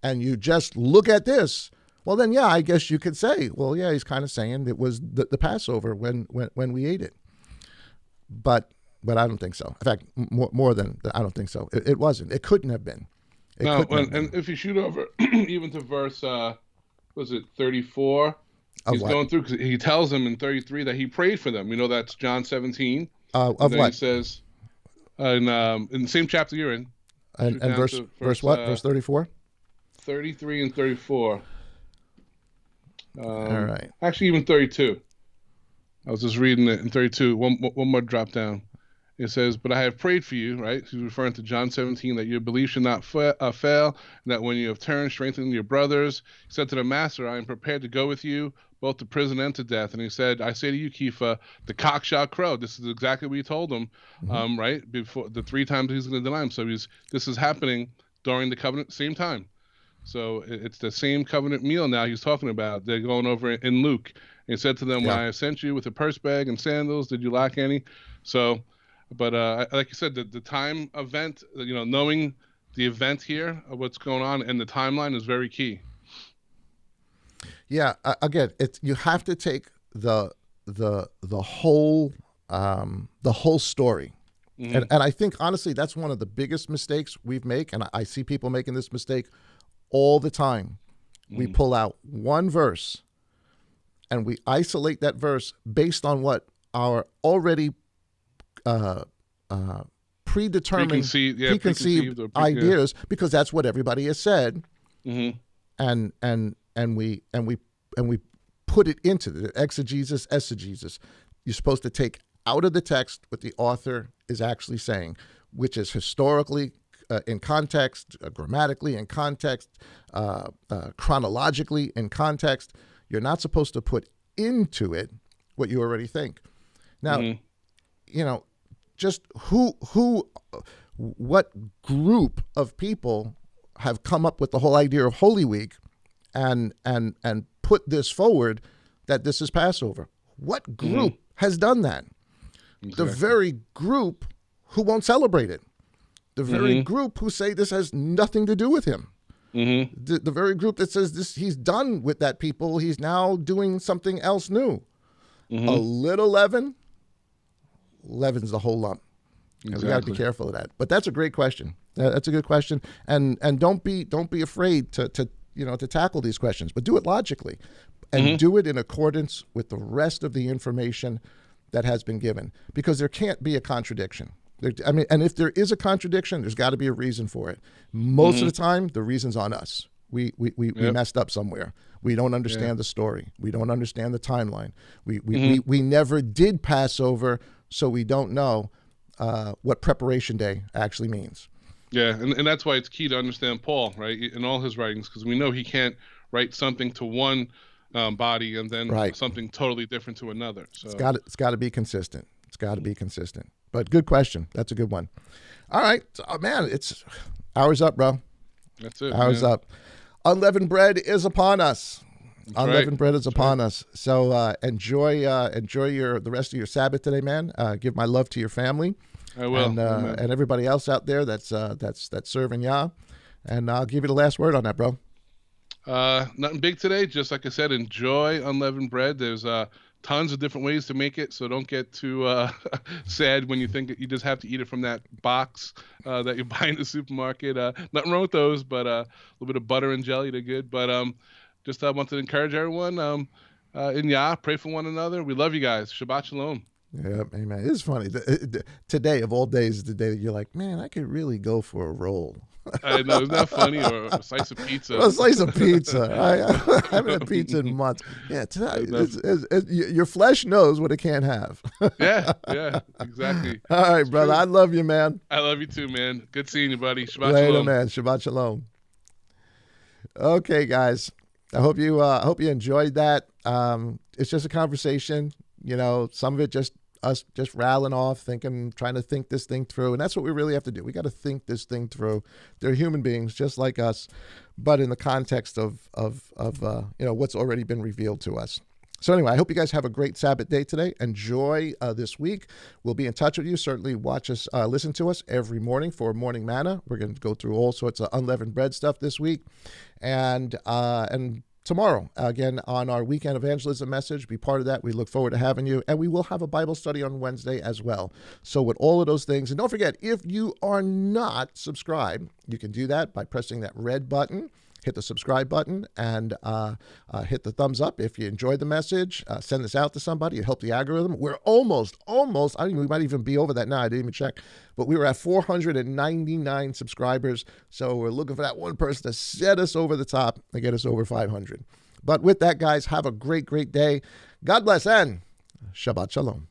and you just look at this, well then, yeah, I guess you could say, well, yeah, he's kind of saying it was the Passover when we ate it. But I don't think so. In fact, more than I don't think so. It wasn't. It couldn't have been. And if you shoot over even to verse, was it 34? He's going through, because he tells them in 33 that he prayed for them. That's John 17. Of what? He says in the same chapter you're in. And verse what? Verse 34? 33 and 34. All right. Actually, even 32. I was just reading it in 32. One more drop down. It says, but I have prayed for you, right? He's referring to John 17, that your belief should not fail, and that when you have turned, strengthen your brothers. He said to the master, I am prepared to go with you, both to prison and to death. And he said, I say to you, Kepha, the cock shall crow. This is exactly what he told him, right? Before the 3 times he's going to deny him. So this is happening during the covenant, same time. So it's the same covenant meal now he's talking about. They're going over in Luke. And he said to them, when I sent you with a purse bag and sandals, did you lack any? So... But like you said, the time event, knowing the event here of what's going on and the timeline is very key. Yeah, again, you have to take the whole story, and I think honestly that's one of the biggest mistakes we've made, and I see people making this mistake all the time. We pull out one verse, and we isolate that verse based on what our already preconceived ideas, because that's what everybody has said, and we put it into the exegesis. You're supposed to take out of the text what the author is actually saying, which is historically in context, grammatically in context, chronologically in context. You're not supposed to put into it what you already think. Now, just what group of people have come up with the whole idea of Holy Week and put this forward that this is Passover? What group has done that? Exactly. The very group who won't celebrate it. The very group who say this has nothing to do with him. The very group that says this, he's done with that people. He's now doing something else new. A little leaven leavens the whole lump. Exactly. We got to be careful of that. But that's a great question. That's a good question. And don't be afraid to tackle these questions, but do it logically, and do it in accordance with the rest of the information that has been given, because there can't be a contradiction. And if there is a contradiction, there's got to be a reason for it. Most of the time, the reason's on us. We messed up somewhere. We don't understand the story. We don't understand the timeline. We never did Passover, so we don't know what preparation day actually means. Yeah, and that's why it's key to understand Paul, right, in all his writings, because we know he can't write something to one body and then something totally different to another. So it's got to be consistent. It's got to be consistent. But good question. That's a good one. All right, man, it's hours up, bro. That's it. Hours up. Unleavened bread is upon us. Unleavened bread is upon us. So enjoy the rest of your Sabbath today, man. Give my love to your family. I will. And everybody else out there that's serving Yah. And I'll give you the last word on that, bro. Nothing big today. Just like I said, enjoy unleavened bread. There's tons of different ways to make it, so don't get too sad when you think that you just have to eat it from that box that you buy in the supermarket. Nothing wrong with those, but a little bit of butter and jelly, they're good. But just wanted to encourage everyone in Yah, pray for one another. We love you guys. Shabbat shalom. Yeah, amen. It's funny. Today, of all days, is the day that you're like, man, I could really go for a roll. I know, isn't that funny? Or a slice of pizza. A slice of pizza. I haven't had pizza in months. Yeah, your flesh knows what it can't have. Yeah, exactly. All right, it's brother. True. I love you, man. I love you too, man. Good seeing you, buddy. Shabbat Later, shalom. Man. Shabbat shalom. Okay, guys. I hope you enjoyed that. It's just a conversation. Some of it just us just rattling off, trying to think this thing through. And that's what we really have to do. We got to think this thing through. They're human beings just like us, but in the context of what's already been revealed to us. So anyway, I hope you guys have a great Sabbath day today. Enjoy this week. We'll be in touch with you. Certainly watch us, listen to us every morning for Morning Manna. We're going to go through all sorts of unleavened bread stuff this week. And tomorrow, again, on our weekend evangelism message, be part of that. We look forward to having you. And we will have a Bible study on Wednesday as well. So with all of those things, and don't forget, if you are not subscribed, you can do that by pressing that red button, hit the subscribe button, and hit the thumbs up if you enjoyed the message. Send this out to somebody. It helped the algorithm. We're almost, I think we might even be over that now. I didn't even check. But we were at 499 subscribers. So we're looking for that one person to set us over the top and get us over 500. But with that, guys, have a great, great day. God bless and Shabbat Shalom.